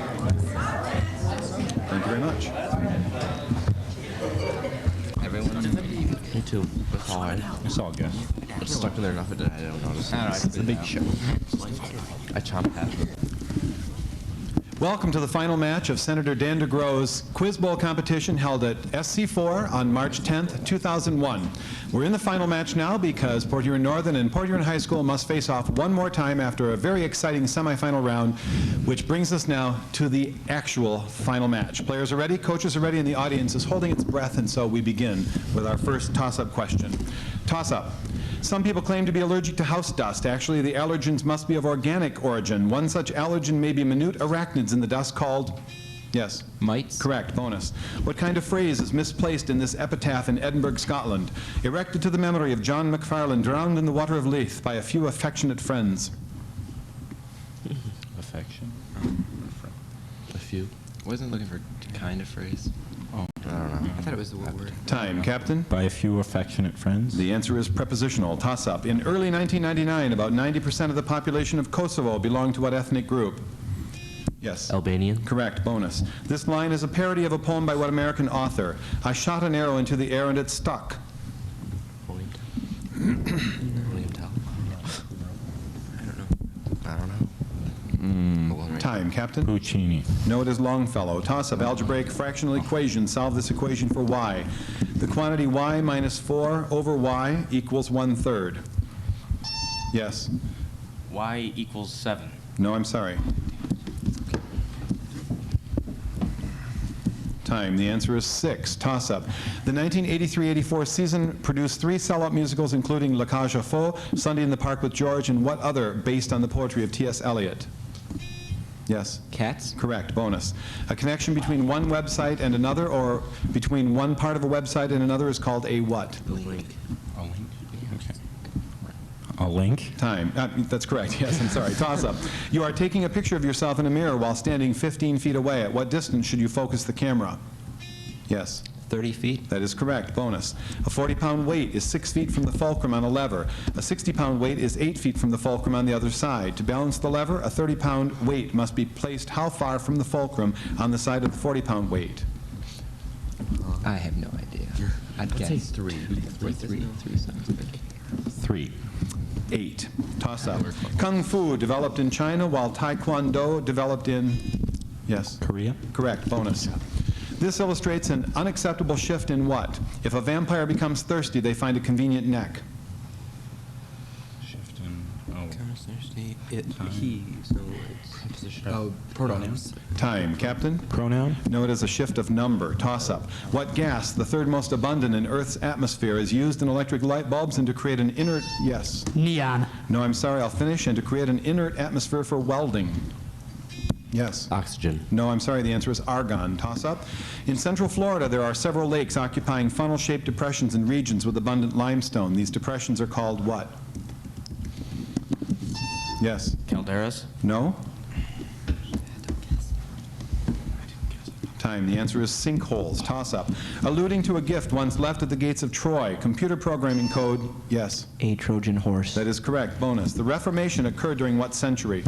Thank you very much. Everyone? Me too. It's all right. It's all good. It's stuck in there enough that I don't notice. I don't know, it's a big show. I chomp half. Welcome to the final match of Senator Dan DeGroo's Quiz Bowl competition held at SC4 on March 10th, 2001. We're in the final match now because Port Huron Northern and Port Huron High School must face off one more time after a very exciting semifinal round, which brings us now to the actual final match. Players are ready, coaches are ready, and the audience is holding its breath, and so we begin with our first toss-up question. Toss-up. Some people claim to be allergic to house dust. Actually, the allergens must be of organic origin. One such allergen may be minute arachnids in the dust called, yes? Mites? Correct. Bonus. What kind of phrase is misplaced in this epitaph in Edinburgh, Scotland? Erected to the memory of John McFarlane, drowned in the water of Leith by a few affectionate friends. Affection. A few. Wasn't looking for kind of phrase. Oh, I don't know. I thought it was the word. Time, Captain. By a few affectionate friends. The answer is prepositional. Toss-up. In early 1999, about 90% of the population of Kosovo belonged to what ethnic group? Yes. Albanian. Correct. Bonus. This line is a parody of a poem by what American author? I shot an arrow into the air and it stuck. William Tell. I don't know. Oh, well, right. Time, Captain. Puccini. No, it is Longfellow. Toss-up. Algebraic fractional equation. Solve this equation for y. The quantity y minus 4 over y equals 1/3. Yes. Y equals 7. No, I'm sorry. Time. The answer is 6. Toss-up. The 1983-84 season produced 3 sellout musicals, including La Cage aux Folles, Sunday in the Park with George, and what other based on the poetry of T.S. Eliot? Yes. Cats? Correct. Bonus. A connection between one website and another, or between one part of a website and another, is called a what? The link. A link. Okay. A link. Time. That's correct. Yes, I'm sorry. Toss-up. You are taking a picture of yourself in a mirror while standing 15 feet away. At what distance should you focus the camera? Yes. 30 feet. That is correct. Bonus. A 40-pound weight is 6 feet from the fulcrum on a lever. A 60-pound weight is 8 feet from the fulcrum on the other side. To balance the lever, a 30-pound weight must be placed how far from the fulcrum on the side of the 40-pound weight? I have no idea. I'd guess. Say 3. Three sounds good. 3. 8. Toss-up. Kung Fu developed in China, while Taekwondo developed in, yes? Korea. Correct. Bonus. This illustrates an unacceptable shift in what? If a vampire becomes thirsty, they find a convenient neck. Shift in. Oh. Thirsty. It. He. So it's preposition. Oh, pronouns. Time. Captain? Pronoun. No, it is a shift of number. Toss-up. What gas, the third most abundant in Earth's atmosphere, is used in electric light bulbs and to create an inert, yes? Neon. No, I'm sorry, I'll finish. And to create an inert atmosphere for welding. Yes. Oxygen. No, I'm sorry, the answer is argon. Toss-up. In central Florida, there are several lakes occupying funnel-shaped depressions in regions with abundant limestone. These depressions are called what? Yes. Calderas? No? Time. The answer is sinkholes. Toss-up. Alluding to a gift once left at the gates of Troy. Computer programming code, yes. A Trojan horse. That is correct. Bonus. The Reformation occurred during what century?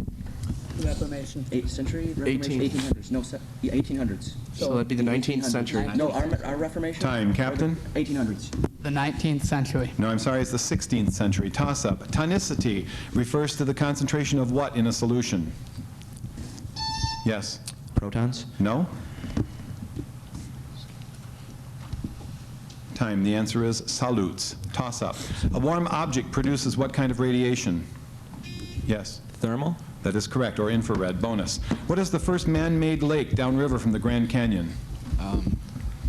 Reformation. 8th century? Reformation? 1800s. No, 1800s. So that'd be the 19th century. No, our Reformation? Time, Captain. 1800s. The 19th century. No, I'm sorry, it's the 16th century. Toss-up. Tonicity refers to the concentration of what in a solution? Yes. Protons. No? Time. The answer is salutes. Toss-up. A warm object produces what kind of radiation? Yes. Thermal. That is correct, or infrared. Bonus. What is the first man-made lake downriver from the Grand Canyon?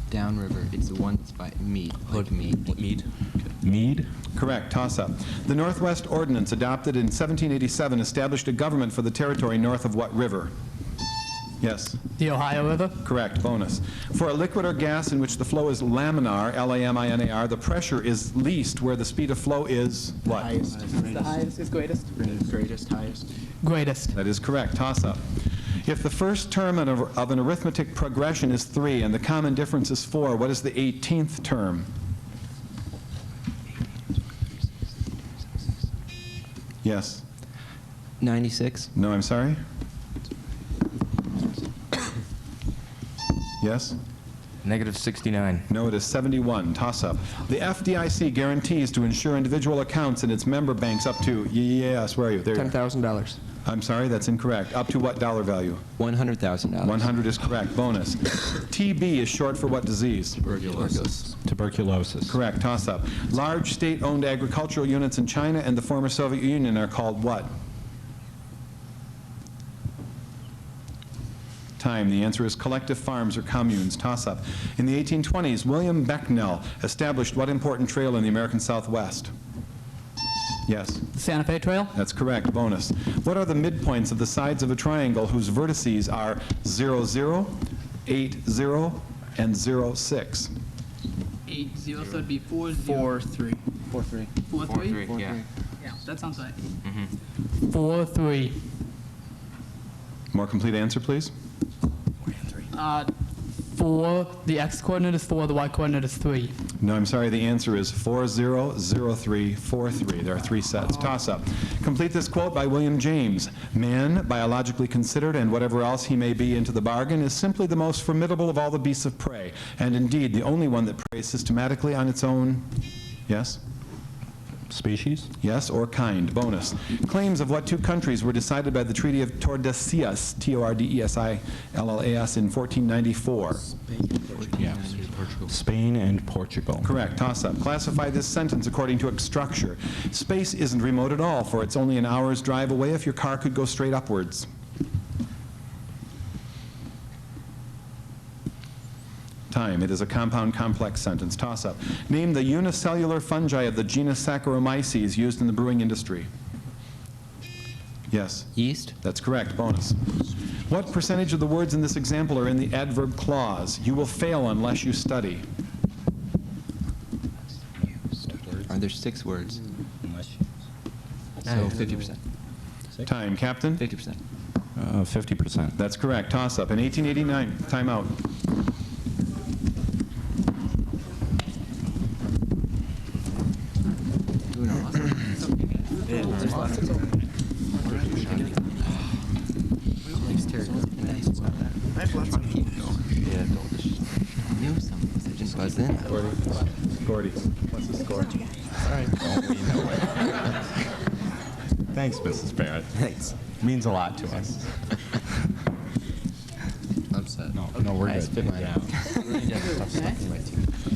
Downriver. It's the one that's by Mead. Like Mead. Mead. Mead. Correct. Toss-up. The Northwest Ordinance, adopted in 1787, established a government for the territory north of what river? Yes. The Ohio River. Correct. Bonus. For a liquid or gas in which the flow is laminar, L-A-M-I-N-A-R, the pressure is least where the speed of flow is what? It's the highest is greatest. Greatest, highest. Greatest. That is correct. Toss-up. If the first term of an arithmetic progression is 3 and the common difference is 4, what is the 18th term? Yes. 96. No, I'm sorry? Yes? Negative 69. No, it is 71. Toss-up. The FDIC guarantees to insure individual accounts in its member banks up to, yes, where are you? There you are. $10,000. I'm sorry, that's incorrect. Up to what dollar value? $100,000. 100 is correct. Bonus. TB is short for what disease? Tuberculosis. Correct. Toss-up. Large state-owned agricultural units in China and the former Soviet Union are called what? Time. The answer is collective farms or communes. Toss-up. In the 1820s, William Becknell established what important trail in the American Southwest? Yes. Santa Fe Trail? That's correct. Bonus. What are the midpoints of the sides of a triangle whose vertices are 0, 0, 8, 0, and 0, 6? 8, 0, so it'd be 4, 0. 4, 3. 4, 3. 4, 3? 4, Yeah. 3. Yeah, that sounds right. 4, 3. More complete answer, please. 4, the x coordinate is 4, the y coordinate is 3. No, I'm sorry. The answer is 4, 0, 0, 3, 4, 3. There are 3 sets. Toss-up. Complete this quote by William James. Man, biologically considered, and whatever else he may be into the bargain, is simply the most formidable of all the beasts of prey, and indeed the only one that preys systematically on its own. Yes? Species? Yes, or kind. Bonus. Claims of what 2 countries were decided by the Treaty of Tordesillas, T-O-R-D-E-S-I-L-L-A-S, in 1494? Spain and Portugal. Correct. Toss-up. Classify this sentence according to its structure. Space isn't remote at all, for it's only an hour's drive away if your car could go straight upwards. Time. It is a compound complex sentence. Toss-up. Name the unicellular fungi of the genus Saccharomyces used in the brewing industry. Yes. Yeast? That's correct. Bonus. What percentage of the words in this example are in the adverb clause? You will fail unless you study. Are there 6 words? So 50%. Time. Captain? 50%. 50%. That's correct. Toss-up. In 1889, time out. Buzz in. Gordy, what's the score? Thanks, Mrs. Barrett. Thanks. Means a lot to us. I'm set. No, we're I good. spit mine out.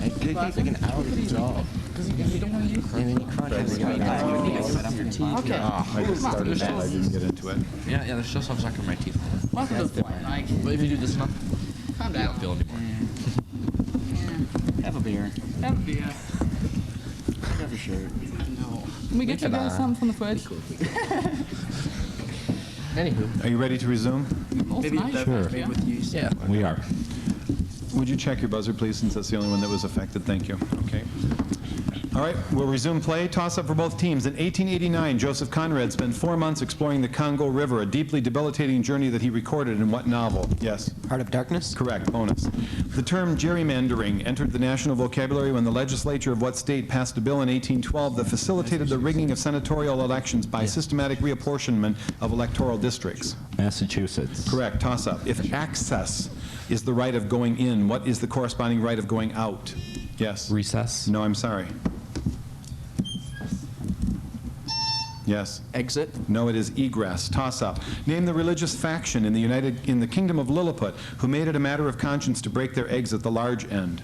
I did take like an hour to job. And then you crunch it. Okay. I just started that. I didn't get into it. Yeah, there's still some stuck in my teeth. Welcome to the flight, Mike. But if you do this enough, Calm I down. don't feel anymore. Have a beer. Have a beer. Have a shirt. No. Can we get you guys something from the fridge? Anywho. Are you ready to resume? Maybe nice. the made with yeast. Yeah. We are. Would you check your buzzer, please, since that's the only one that was affected? Thank you. Okay. All right, we'll resume play. Toss-up for both teams. In 1889, Joseph Conrad spent 4 months exploring the Congo River, a deeply debilitating journey that he recorded in what novel? Yes. Heart of Darkness? Correct. Bonus. The term gerrymandering entered the national vocabulary when the legislature of what state passed a bill in 1812 that facilitated the rigging of senatorial elections by systematic reapportionment of electoral districts? Massachusetts. Correct. Toss-up. If access is the right of going in, what is the corresponding right of going out? Yes. Recess? No, I'm sorry. Yes. Exit. No, it is egress. Toss-up. Name the religious faction in the Kingdom of Lilliput who made it a matter of conscience to break their eggs at the large end.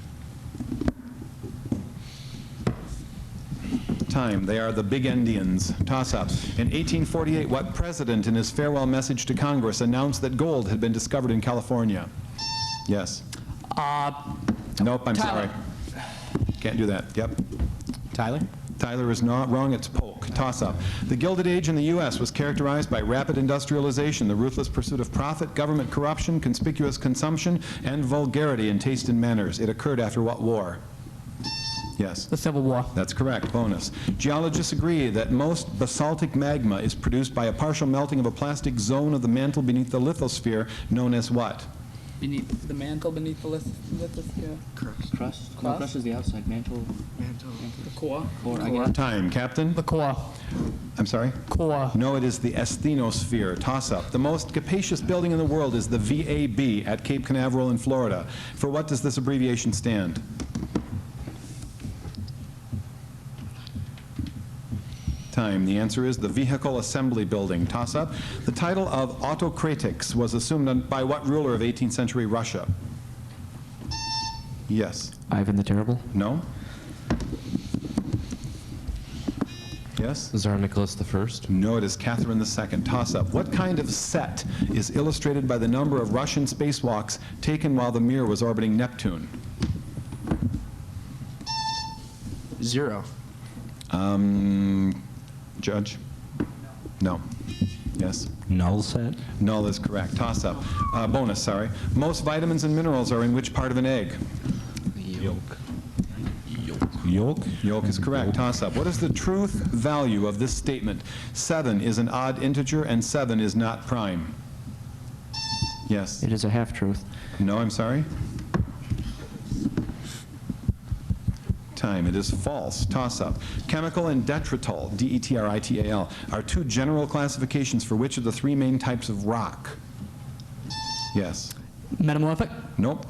Time. They are the Big Endians. Toss-up. In 1848, what president in his farewell message to Congress announced that gold had been discovered in California? Yes. Nope, I'm Tyler. sorry. Can't do that. Yep. Tyler? Tyler is not wrong. It's Polk. Toss-up. The Gilded Age in the U.S. was characterized by rapid industrialization, the ruthless pursuit of profit, government corruption, conspicuous consumption, and vulgarity in taste and manners. It occurred after what war? Yes. The Civil War. That's correct. Bonus. Geologists agree that most basaltic magma is produced by a partial melting of a plastic zone of the mantle beneath the lithosphere, known as what? beneath the mantle, beneath the lithosphere. Crust? No, Crust? crust is the outside, mantle, The core. core, I guess. Time, Captain. The core. I'm sorry? Core. No, it is the asthenosphere. Toss-up. The most capacious building in the world is the VAB at Cape Canaveral in Florida. For what does this abbreviation stand? Time. The answer is the Vehicle Assembly Building. Toss-up. The title of autocratics was assumed by what ruler of 18th century Russia? Yes. Ivan the Terrible. No? Yes? Tsar Nicholas I. No, it is Catherine II. Toss-up. What kind of set is illustrated by the number of Russian spacewalks taken while the Mir was orbiting Neptune? 0. Judge? No. Yes? Null set? Null is correct. Toss-up. Bonus, sorry. Most vitamins and minerals are in which part of an egg? Yolk. Yolk? Yolk is correct. Toss-up. What is the truth value of this statement? 7 is an odd integer and 7 is not prime. Yes? It is a half-truth. No, I'm sorry? Time. It is false. Toss-up. Chemical and detrital, D-E-T-R-I-T-A-L, are two general classifications for which of the three main types of rock? Yes. Metamorphic. Nope.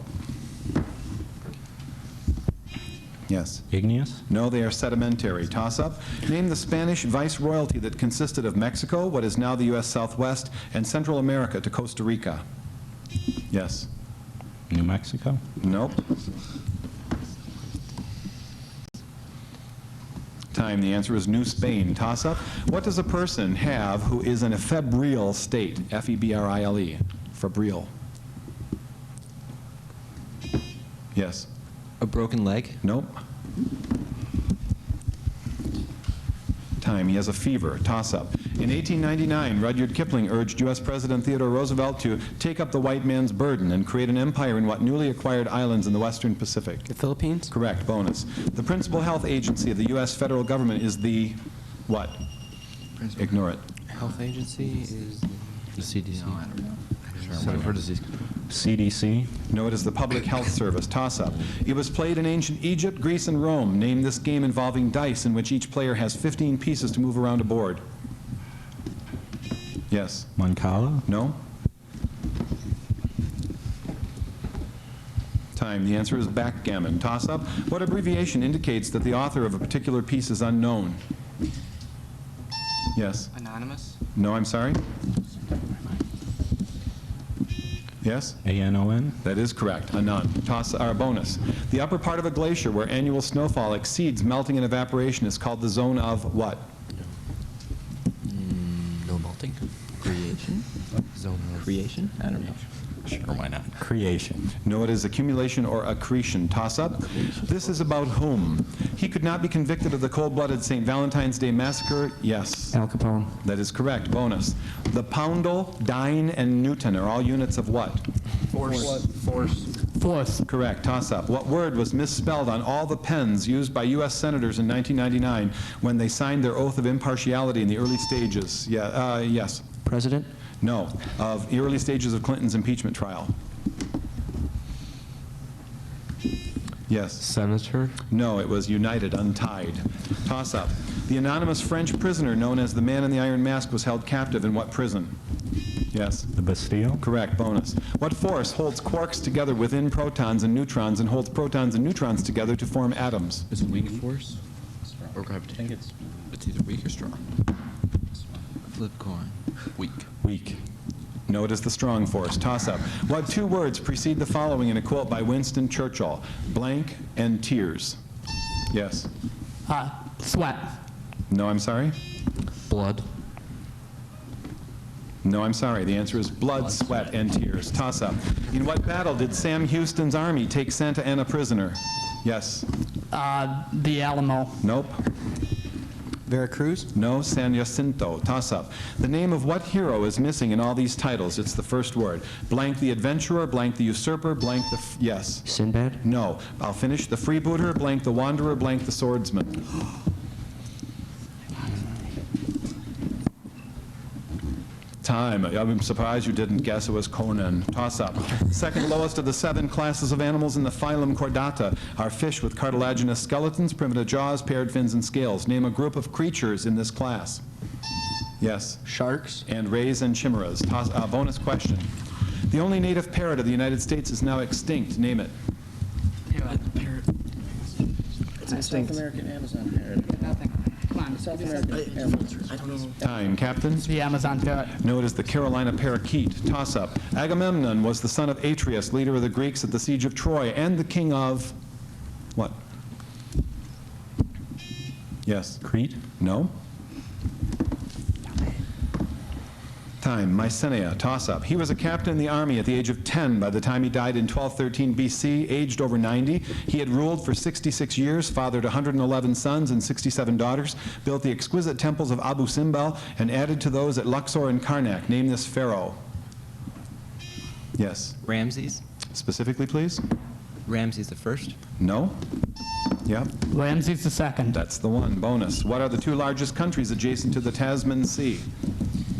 Yes. Igneous? No, they are sedimentary. Toss-up. Name the Spanish viceroyalty that consisted of Mexico, what is now the U.S. Southwest, and Central America to Costa Rica. Yes. New Mexico? Nope. Time. The answer is New Spain. Toss-up. What does a person have who is in a febrile state? F-E-B-R-I-L-E. Febrile. Yes. A broken leg. Nope. Time. He has a fever. Toss-up. In 1899, Rudyard Kipling urged U.S. President Theodore Roosevelt to take up the white man's burden and create an empire in what newly acquired islands in the Western Pacific. The Philippines. Correct. Bonus. The principal health agency of the U.S. federal government is the what? Ignore it. Health agency is The CDC. No, I don't know. Center for Disease Control. CDC? No, it is the Public Health Service. Toss-up. It was played in ancient Egypt, Greece, and Rome. Name this game involving dice in which each player has 15 pieces to move around a board. Yes. Mancala? No? Time. The answer is backgammon. Toss-up. What abbreviation indicates that the author of a particular piece is unknown? Yes. Anonymous? No, I'm sorry? Yes? ANON? That is correct. A none. Toss or bonus. The upper part of a glacier where annual snowfall exceeds melting and evaporation is called the zone of what? No melting. Creation. Zone of creation. I don't know. Sure, why not? Creation. No, it is accumulation or accretion. Toss-up. This is about whom? He could not be convicted of the cold-blooded St. Valentine's Day massacre. Yes. Al Capone. That is correct. Bonus. The poundal, dyne, and newton are all units of what? Force. Correct. Toss-up. What word was misspelled on all the pens used by U.S. senators in 1999 when they signed their oath of impartiality in the early stages? Yeah, yes. President. No. Of the early stages of Clinton's impeachment trial. Yes. Senator. No, it was united, untied. Toss-up. The anonymous French prisoner known as the Man in the Iron Mask was held captive in what prison? Yes. The Bastille? Correct. Bonus. What force holds quarks together within protons and neutrons and holds protons and neutrons together to form atoms? Is it weak force? Or I gravity? think it's either weak or strong. Flip coin. Weak. Weak. No, it is the strong force. Toss-up. What two words precede the following in a quote by Winston Churchill? Blank and tears. Yes. Sweat. No, I'm sorry? Blood. No, I'm sorry. The answer is blood, sweat, and tears. Toss-up. In what battle did Sam Houston's army take Santa Anna prisoner? Yes. The Alamo. Nope. Veracruz? No, San Jacinto. Toss-up. The name of what hero is missing in all these titles? It's the first word. Blank the adventurer, blank the usurper, blank the... yes. Sinbad. No. I'll finish. The freebooter, blank the wanderer, blank the swordsman. Time. I'm surprised you didn't guess it was Conan. Toss up. Second lowest of the 7 classes of animals in the phylum Chordata are fish with cartilaginous skeletons, primitive jaws, paired fins, and scales. Name a group of creatures in this class. Yes. Sharks. And rays and chimeras. Bonus question. The only native parrot of the United States is now extinct. Name it. It's a South American Amazon parrot. Nothing. Come on. South American Amazon. I don't know. Time. Captain? The Amazon parrot. No, it is the Carolina parakeet. Toss up. Agamemnon was the son of Atreus, leader of the Greeks at the siege of Troy, and the king of what? Yes. Crete? No. Time. Mycenae. Toss up. He was a captain in the army at the age of 10 by the time he died in 1213 BC, aged over 90. He had ruled for 66 years, fathered 111 sons and 67 daughters, built the exquisite temples of Abu Simbel, and added to those at Luxor and Karnak. Name this pharaoh. Yes. Ramses? Specifically, please. Ramses the first? No? Yeah, Ramses II. that's the one. Bonus. What are the 2 largest countries adjacent to the Tasman Sea?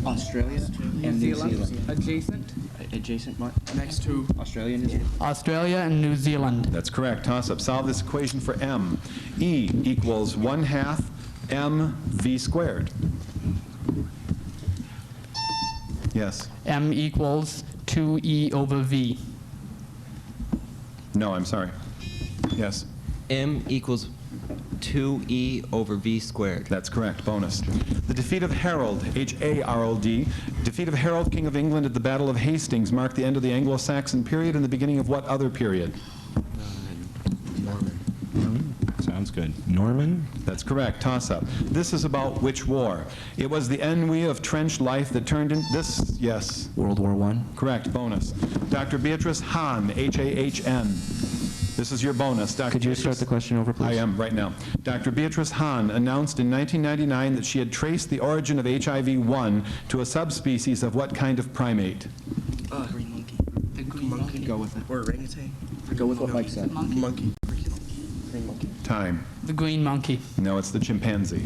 Australia and New Zealand. Adjacent. Adjacent. Next to Australia and New Zealand. Australia and New Zealand. That's correct. Toss up. Solve this equation for m. E equals 1/2 mv squared. Yes. M equals 2E over V. No, I'm sorry. Yes. M equals 2E over V squared. That's correct. Bonus. The defeat of Harold, H-A-R-O-D, defeat of Harold, King of England at the Battle of Hastings marked the end of the Anglo-Saxon period and the beginning of what other period? Norman. Sounds good. Norman? That's correct. Toss up. This is about which war? It was the ennui of trench life that turned in this, yes. World War I. Correct. Bonus. Dr. Beatrice Hahn, H-A-H-N. This is your bonus. Dr. Could you start the question over, please? I am right now. Dr. Beatrice Hahn announced in 1999 that she had traced the origin of HIV-1 to a subspecies of what kind of primate? Green monkey. The green monkey. Go with it. Or orangutan. Go with what Mike said. Monkey. Monkey. Green monkey. Time. The green monkey. No, it's the chimpanzee.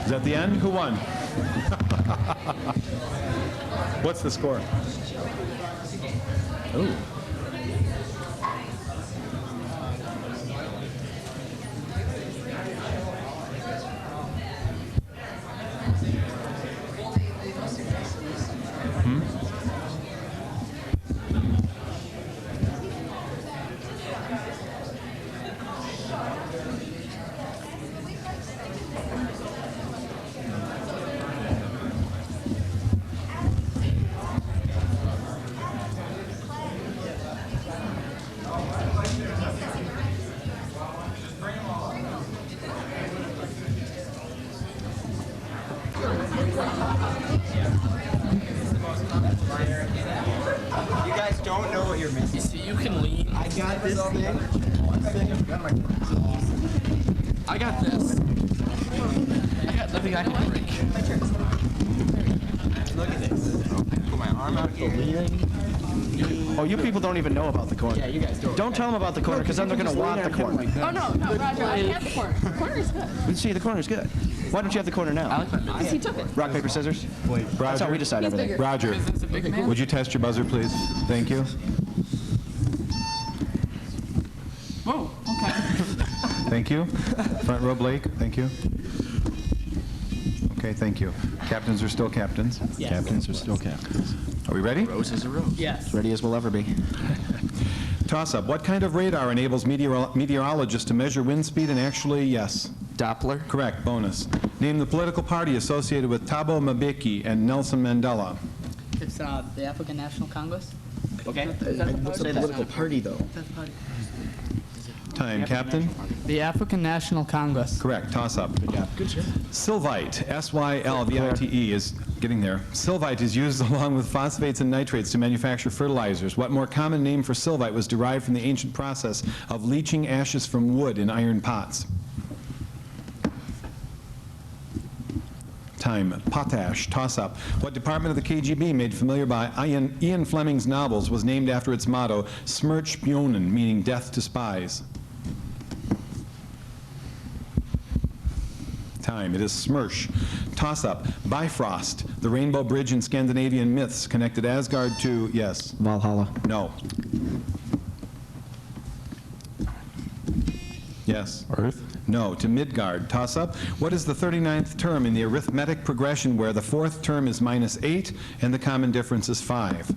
Is that the end? Who won? What's the score? Oh. You guys don't know what you're missing. See, you can lean. I got this thing. I got this. I got nothing I can break. Look at this. Put my arm out here. Oh, you people don't even know about the corner. Yeah, you guys don't. Don't tell them about the corner, because then they're going to want the corner. Oh, no, Roger, I have the corner. The corner is good. See, the corner's good. Why don't you have the corner now? Because he took it. Rock, paper, scissors? That's how we decide everything. bigger. Roger. Is this a big man? Would you test your buzzer, please? Thank you. Whoa, okay. Thank you. Front row, Blake. Thank you. Okay, thank you. Captains are still captains. Captains are still captains. Are we ready? Rose is a rose. Yes. Ready as we'll ever be. Toss up. What kind of radar enables meteorologists to measure wind speed and actually, yes? Doppler. Correct. Bonus. Name the political party associated with Thabo Mbeki and Nelson Mandela. It's the African National Congress. Okay. Is that the What's the party? political party, though? That's the party. Time, Captain. The African National Congress. Correct. Toss up. Good job. Sylvite, S-Y-L-V-I-T-E, is getting there. Sylvite is used along with phosphates and nitrates to manufacture fertilizers. What more common name for sylvite was derived from the ancient process of leaching ashes from wood in iron pots? Time. Time. Potash. Toss-up. What department of the KGB, made familiar by Ian Fleming's novels, was named after its motto, Smert Spionen, meaning death to spies? Time. It is Smersh. Toss-up. Bifrost. The rainbow bridge in Scandinavian myths connected Asgard to, yes. Valhalla. No. Yes. Earth? No, to Midgard. Toss-up. What is the 39th term in the arithmetic progression where the fourth term is -8 and the common difference is 5?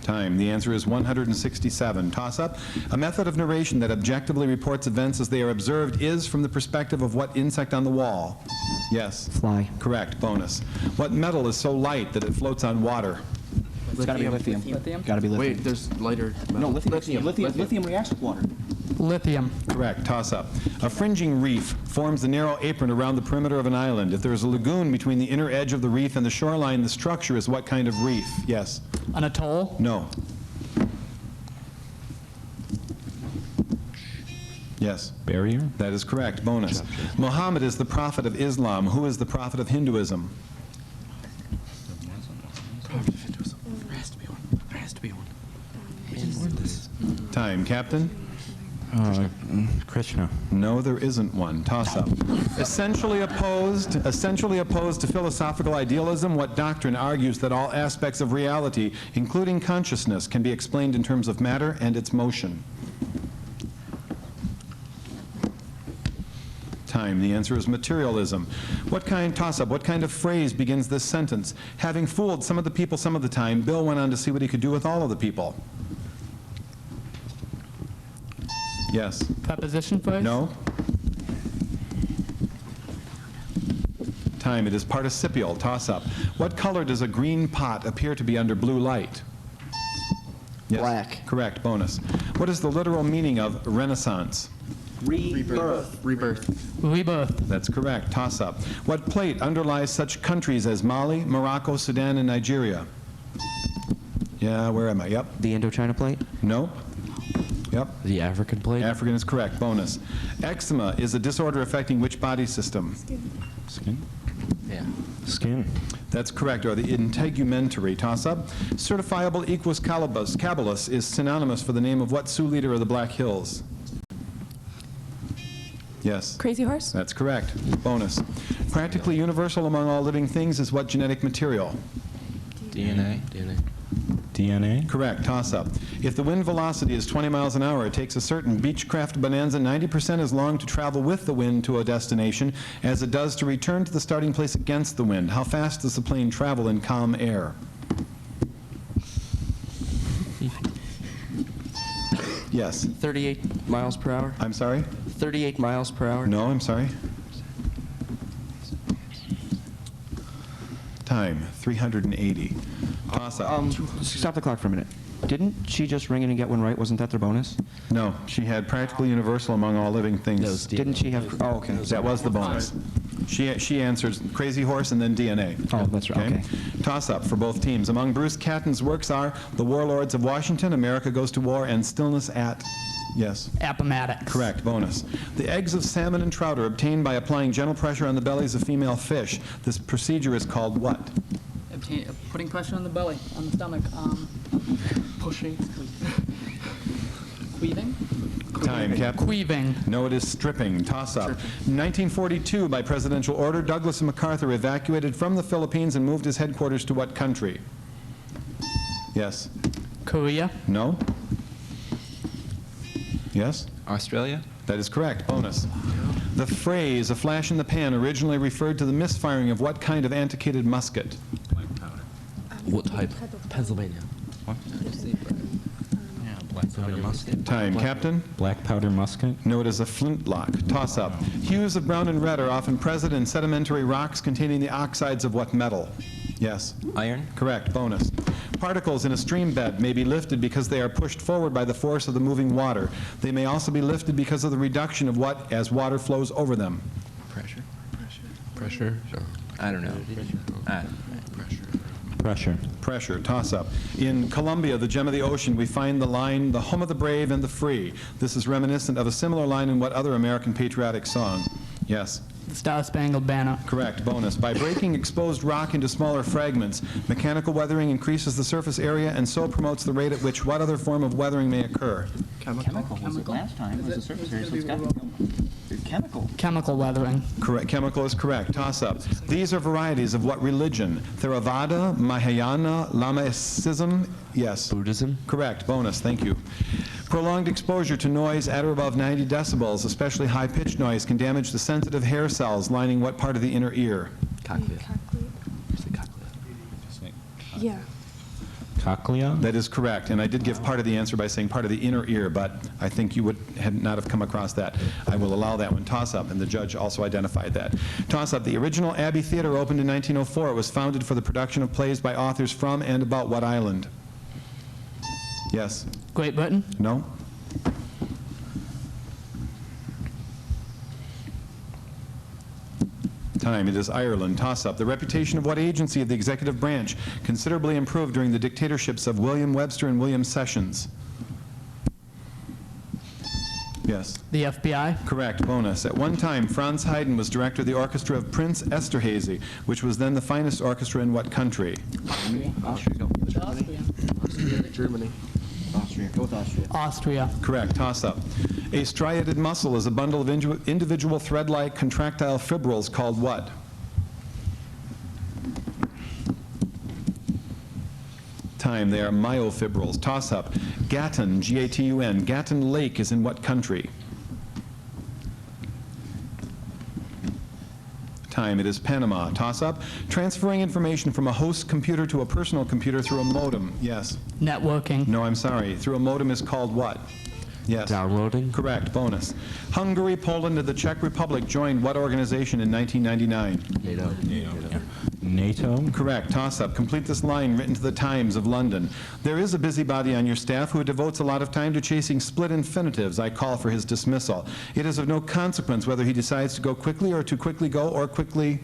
Time. The answer is 167. Toss-up. A method of narration that objectively reports events as they are observed is from the perspective of what insect on the wall? Yes. Fly. Correct. Bonus. What metal is so light that it floats on water? It's gotta be lithium. Lithium? Gotta be lithium. Wait, there's lighter. No, lithium. Lithium reacts with water. Lithium. Correct. Toss-up. A fringing reef forms the narrow apron around the perimeter of an island. If there is a lagoon between the inner edge of the reef and the shoreline, the structure is what kind of reef? Yes. An atoll. No. Yes. Barrier? That is correct. Bonus. Muhammad is the prophet of Islam. Who is the prophet of Hinduism? There has to be one. There has to be one. Time. Captain? Krishna. No, there isn't one. Toss-up. Essentially opposed to philosophical idealism, what doctrine argues that all aspects of reality, including consciousness, can be explained in terms of matter and its motion? Time. The answer is materialism. What kind of phrase begins this sentence? Having fooled some of the people some of the time, Bill went on to see what he could do with all of the people. Yes. Preposition phrase. No. Time. It is participial. Toss-up. What color does a green pot appear to be under blue light? Yes. Black. Correct. Bonus. What is the literal meaning of Renaissance? Rebirth. Rebirth. That's correct. Toss-up. What plate underlies such countries as Mali, Morocco, Sudan, and Nigeria? Yeah, where am I? Yep. The Indochina plate. No. Yep. The African plate? African is correct. Bonus. Eczema is a disorder affecting which body system? Skin? Yeah. Skin. That's correct, or the integumentary. Toss-up. Certifiable equus caballus is synonymous for the name of what Sioux leader of the Black Hills? Yes. Crazy Horse? That's correct. Bonus. Practically universal among all living things is what genetic material? DNA. DNA? Correct. Toss-up. If the wind velocity is 20 miles an hour, it takes a certain Beechcraft Bonanza 90% as long to travel with the wind to a destination as it does to return to the starting place against the wind. How fast does the plane travel in calm air? Yes. 38 miles per hour. I'm sorry? 38 miles per hour. No, I'm sorry. Time, 380. Toss-up. Stop the clock for a minute. Didn't she just ring in and get one right? Wasn't that their bonus? No, she had practically universal among all living things. Didn't she have? Oh, okay. That was the bonus. She answers Crazy Horse and then DNA. Oh, that's right. Okay. Toss-up for both teams. Among Bruce Catton's works are The Warlords of Washington, America Goes to War, and Stillness at... Yes. Appomattox. Correct. Bonus. The eggs of salmon and trout are obtained by applying gentle pressure on the bellies of female fish. This procedure is called what? Putting pressure on the belly, on the stomach. Pushing. Queeving? Time, Captain. Queeving. No, it is stripping. Toss-up. In 1942, by presidential order, Douglas MacArthur evacuated from the Philippines and moved his headquarters to what country? Yes. Korea. No? Yes? Australia? That is correct. Bonus. The phrase, a flash in the pan, originally referred to the misfiring of what kind of antiquated musket? What type? Pennsylvania. What? Yeah, black powder musket. Time, Captain. Black powder musket? No, it is a flintlock. Toss-up. Hues of brown and red are often present in sedimentary rocks containing the oxides of what metal? Yes. Iron? Correct. Bonus. Particles in a stream bed may be lifted because they are pushed forward by the force of the moving water. They may also be lifted because of the reduction of what as water flows over them? Pressure? Pressure? I don't know. Pressure. Pressure. Pressure, toss-up. In Columbia, the gem of the ocean, we find the line, the home of the brave and the free. This is reminiscent of a similar line in what other American patriotic song? Yes. The Star Spangled Banner. Correct. Bonus. By breaking exposed rock into smaller fragments, mechanical weathering increases the surface area and so promotes the rate at which what other form of weathering may occur? Chemical was it last time, was the surface area, so it's got to be chemical. Chemical weathering. Correct. Chemical is correct. Toss-up. These are varieties of what religion? Theravada, Mahayana, Lamaism? Yes. Buddhism. Correct. Bonus. Thank you. Prolonged exposure to noise at or above 90 decibels, especially high-pitched noise, can damage the sensitive hair cells lining what part of the inner ear? Cochlea. Yeah. Cochlea? That is correct, and I did give part of the answer by saying part of the inner ear, but I think you would not have come across that. I will allow that one. Toss-up, and the judge also identified that. Toss-up, the original Abbey Theater opened in 1904. It was founded for the production of plays by authors from and about what island? Yes. Great Britain. No? Time. It is Ireland. Toss-up. The reputation of what agency of the executive branch considerably improved during the dictatorships of William Webster and William Sessions? Yes. The FBI. Correct. Bonus. At one time, Franz Haydn was director of the orchestra of Prince Esterhazy, which was then the finest orchestra in what country? Austria. Germany. Austria. Go with Austria. Austria. Correct. Toss-up. A striated muscle is a bundle of individual thread-like contractile fibrils called what? Time. They are myofibrils. Toss-up. Gatun, G-A-T-U-N. Gatun Lake is in what country? Time. It is Panama. Toss-up. Transferring information from a host computer to a personal computer through a modem. Yes. Networking. No, I'm sorry. Through a modem is called what? Yes. Downloading. Correct. Bonus. Hungary, Poland, and the Czech Republic joined what organization in 1999? NATO. NATO? Correct. Toss-up. Complete this line written to the Times of London. There is a busybody on your staff who devotes a lot of time to chasing split infinitives. I call for his dismissal. It is of no consequence whether he decides to go quickly or to quickly go or quickly...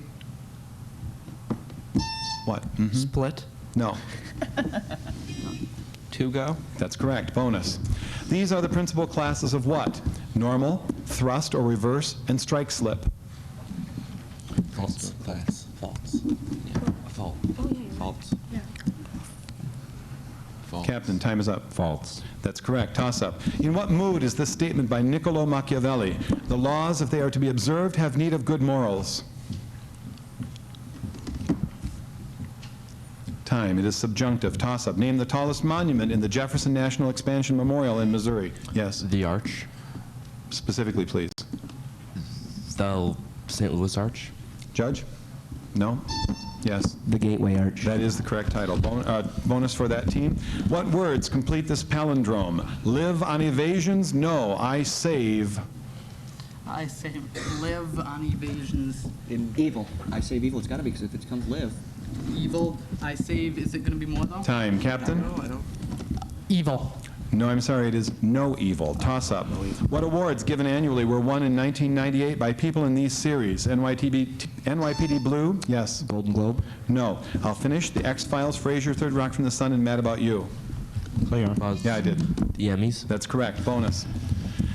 What? Split. No. To go. That's correct. Bonus. These are the principal classes of what? Normal, thrust or reverse, and strike slip. False. Class. False. Yeah. Fault. Oh, yeah, you're right. False. Yeah. False. Captain, time is up. False. That's correct. Toss-up. In what mood is this statement by Niccolo Machiavelli? The laws, if they are to be observed, have need of good morals. Time. It is subjunctive. Toss-up. Name the tallest monument in the Jefferson National Expansion Memorial in Missouri. Yes. The Arch. Specifically, please. The St. Louis Arch. Judge? No? Yes. The Gateway Arch. That is the correct title. Bonus for that team. What words complete this palindrome? Live on evasions? No, I save. I say live on evasions. In evil. I save evil. It's got to be, because if it comes live. Evil, I save, is it going to be more though? Time. Captain? Evil. No, I'm sorry, it is no evil. Toss-up. What awards given annually were won in 1998 by people in these series? NYPD Blue? Yes. Golden Globe. No. I'll finish. The X-Files, Frasier, Third Rock from the Sun, and Mad About You. Clear. Yeah, I did. The Emmys. That's correct. Bonus.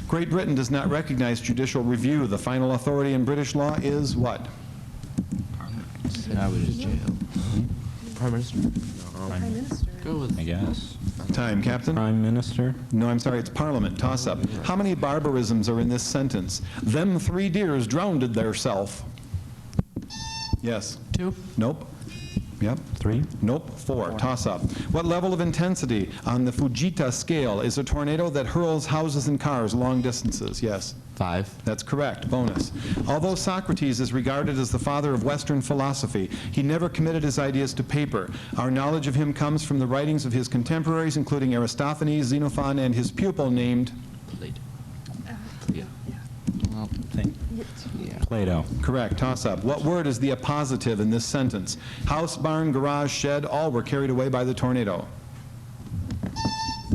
Great Britain does not recognize judicial review. The final authority in British law is what? I was jail. Prime Minister. Prime Minister. Go with. I guess. Time, Captain? Prime Minister? No, I'm sorry, it's Parliament. Toss-up. How many barbarisms are in this sentence? Them 3 deers drowned theirself. Yes. 2. Nope. Yep. 3? Nope. 4. Toss-up. What level of intensity on the Fujita scale is a tornado that hurls houses and cars long distances? Yes. 5. That's correct. Bonus. Although Socrates is regarded as the father of Western philosophy, he never committed his ideas to paper. Our knowledge of him comes from the writings of his contemporaries, including Aristophanes, Xenophon, and his pupil named... Plato. Yeah. Well, Plato. Correct. Toss-up. What word is the appositive in this sentence? House, barn, garage, shed, all were carried away by the tornado.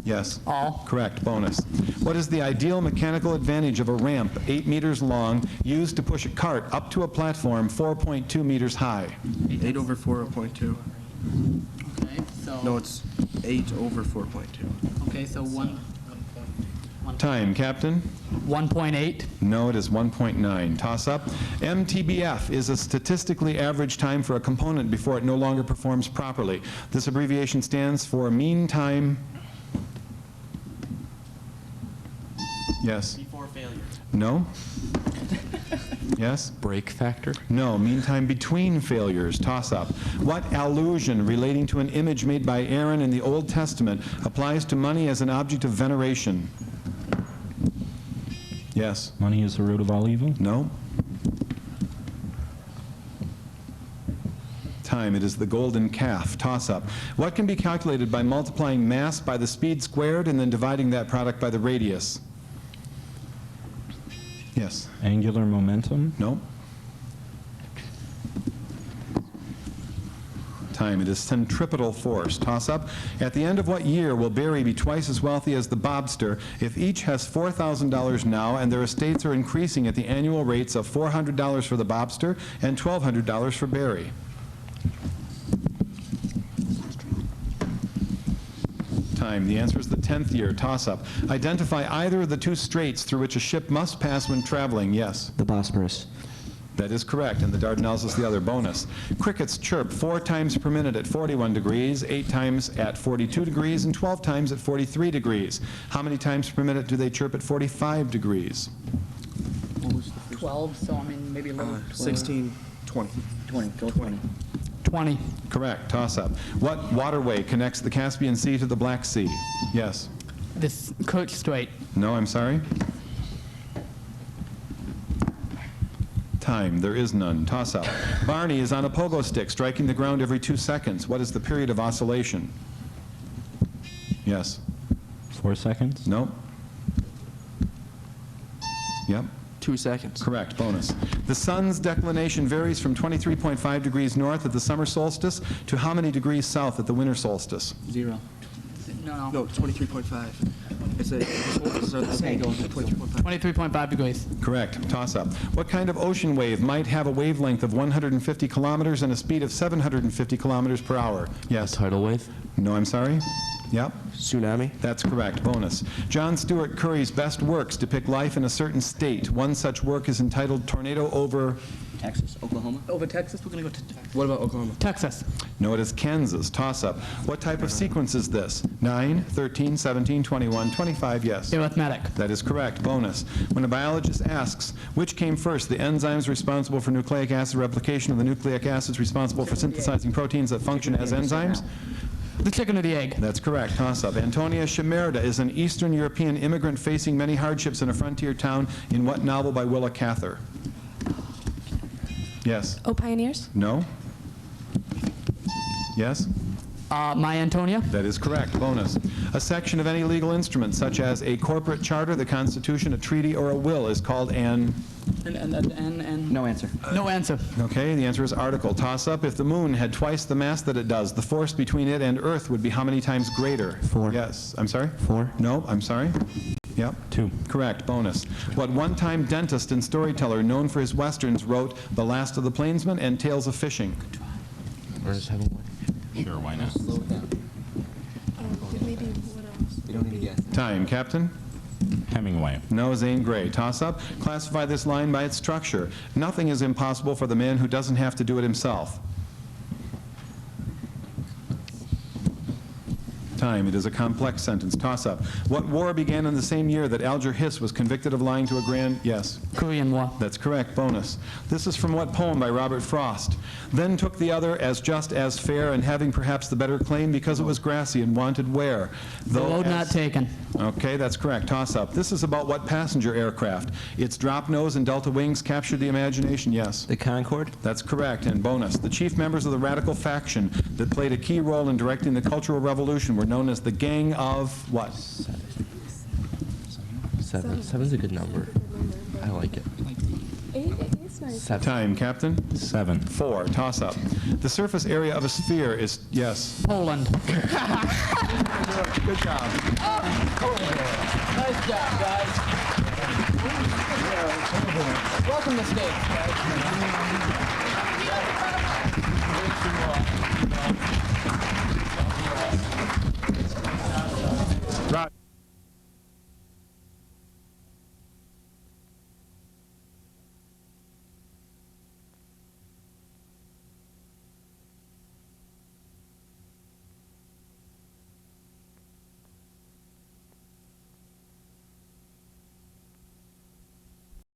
Yes. All. Correct. Bonus. What is the ideal mechanical advantage of a ramp 8 meters long used to push a cart up to a platform 4.2 meters high? 8 over 4.2. Okay, so. No, it's 8 over 4.2. Okay, so one. Time, Captain? 1.8. No, it is 1.9. Toss-up. MTBF is a statistically average time for a component before it no longer performs properly. This abbreviation stands for mean time. Yes. Before failure. No? Yes? Break factor? No. Mean time between failures. Toss-up. What allusion relating to an image made by Aaron in the Old Testament applies to money as an object of veneration? Yes. Money is the root of all evil? No? Time. It is the golden calf. Toss-up. What can be calculated by multiplying mass by the speed squared and then dividing that product by the radius? Yes. Angular momentum? No? Time. It is centripetal force. Toss-up. At the end of what year will Barry be twice as wealthy as the Bobster if each has $4,000 now and their estates are increasing at the annual rates of $400 for the Bobster and $1,200 for Barry? Time. The answer is the 10th year. Toss-up. Identify either of the two straits through which a ship must pass when traveling. Yes. The Bosporus. That is correct, and the Dardanelles is the other bonus. Crickets chirp 4 times per minute at 41 degrees, 8 times at 42 degrees, and 12 times at 43 degrees. How many times per minute do they chirp at 45 degrees? 12, so I mean, maybe a little. 16, 20. 20. Go 20. 20. Correct. Toss-up. What waterway connects the Caspian Sea to the Black Sea? Yes. This Kerch Strait. No, I'm sorry? Time. There is none. Toss-up. Barney is on a pogo stick, striking the ground every 2 seconds. What is the period of oscillation? Yes. 4 seconds? No? Yep. 2 seconds. Correct. Bonus. The sun's declination varies from 23.5 degrees north at the summer solstice to how many degrees south at the winter solstice? 0. No. No, 23.5. It's the solstices are the same. 23.5. 23.5 degrees. Correct. Toss-up. What kind of ocean wave might have a wavelength of 150 kilometers and a speed of 750 kilometers per hour? Yes. Tidal wave? No, I'm sorry? Yep. Tsunami. That's correct. Bonus. John Stuart Curry's best works depict life in a certain state. One such work is entitled Tornado Over... Texas. Oklahoma. Over Texas, we're going to go to Texas. What about Oklahoma? Texas. No, it is Kansas. Toss-up. What type of sequence is this? 9, 13, 17, 21, 25, yes. Arithmetic. That is correct. Bonus. When a biologist asks, which came first, the enzymes responsible for nucleic acid replication or the nucleic acids responsible for synthesizing proteins that function as enzymes? The chicken or the egg. That's correct. Toss-up. Antonia Shimerda is an Eastern European immigrant facing many hardships in a frontier town in what novel by Willa Cather? Yes. Oh, Pioneers? No? Yes? My Antonia. That is correct. Bonus. A section of any legal instrument, such as a corporate charter, the Constitution, a treaty, or a will, is called an... And No answer. No answer. Okay, the answer is article. Toss-up. If the moon had twice the mass that it does, the force between it and Earth would be how many times greater? 4. Yes. I'm sorry? 4. No, I'm sorry? Yep. 2. Correct. Bonus. What one-time dentist and storyteller known for his westerns wrote The Last of the Plainsmen and Tales of Fishing? Ernest Hemingway? Sure, why not? Maybe what else? You don't need to guess. Time, Captain? Hemingway. No, Zane Grey. Toss-up. Classify this line by its structure. Nothing is impossible for the man who doesn't have to do it himself. Time. It is a complex sentence. Toss-up. What war began in the same year that Alger Hiss was convicted of lying to a grand... Yes. Korean War. That's correct. Bonus. This is from what poem by Robert Frost? Then took the other as just as fair and having perhaps the better claim because it was grassy and wanted where? The road not taken. Okay, that's correct. Toss-up. This is about what passenger aircraft? Its drop nose and delta wings captured the imagination. Yes. The Concorde? That's correct. And bonus. The chief members of the radical faction that played a key role in directing the Cultural Revolution were known as the Gang of what? 7. 7's a good number. I like it. 8's nice. 7. Time, Captain? 7. 4. Toss-up. The surface area of a sphere is... Yes. Poland. Good job. nice job, guys. Welcome to States, guys.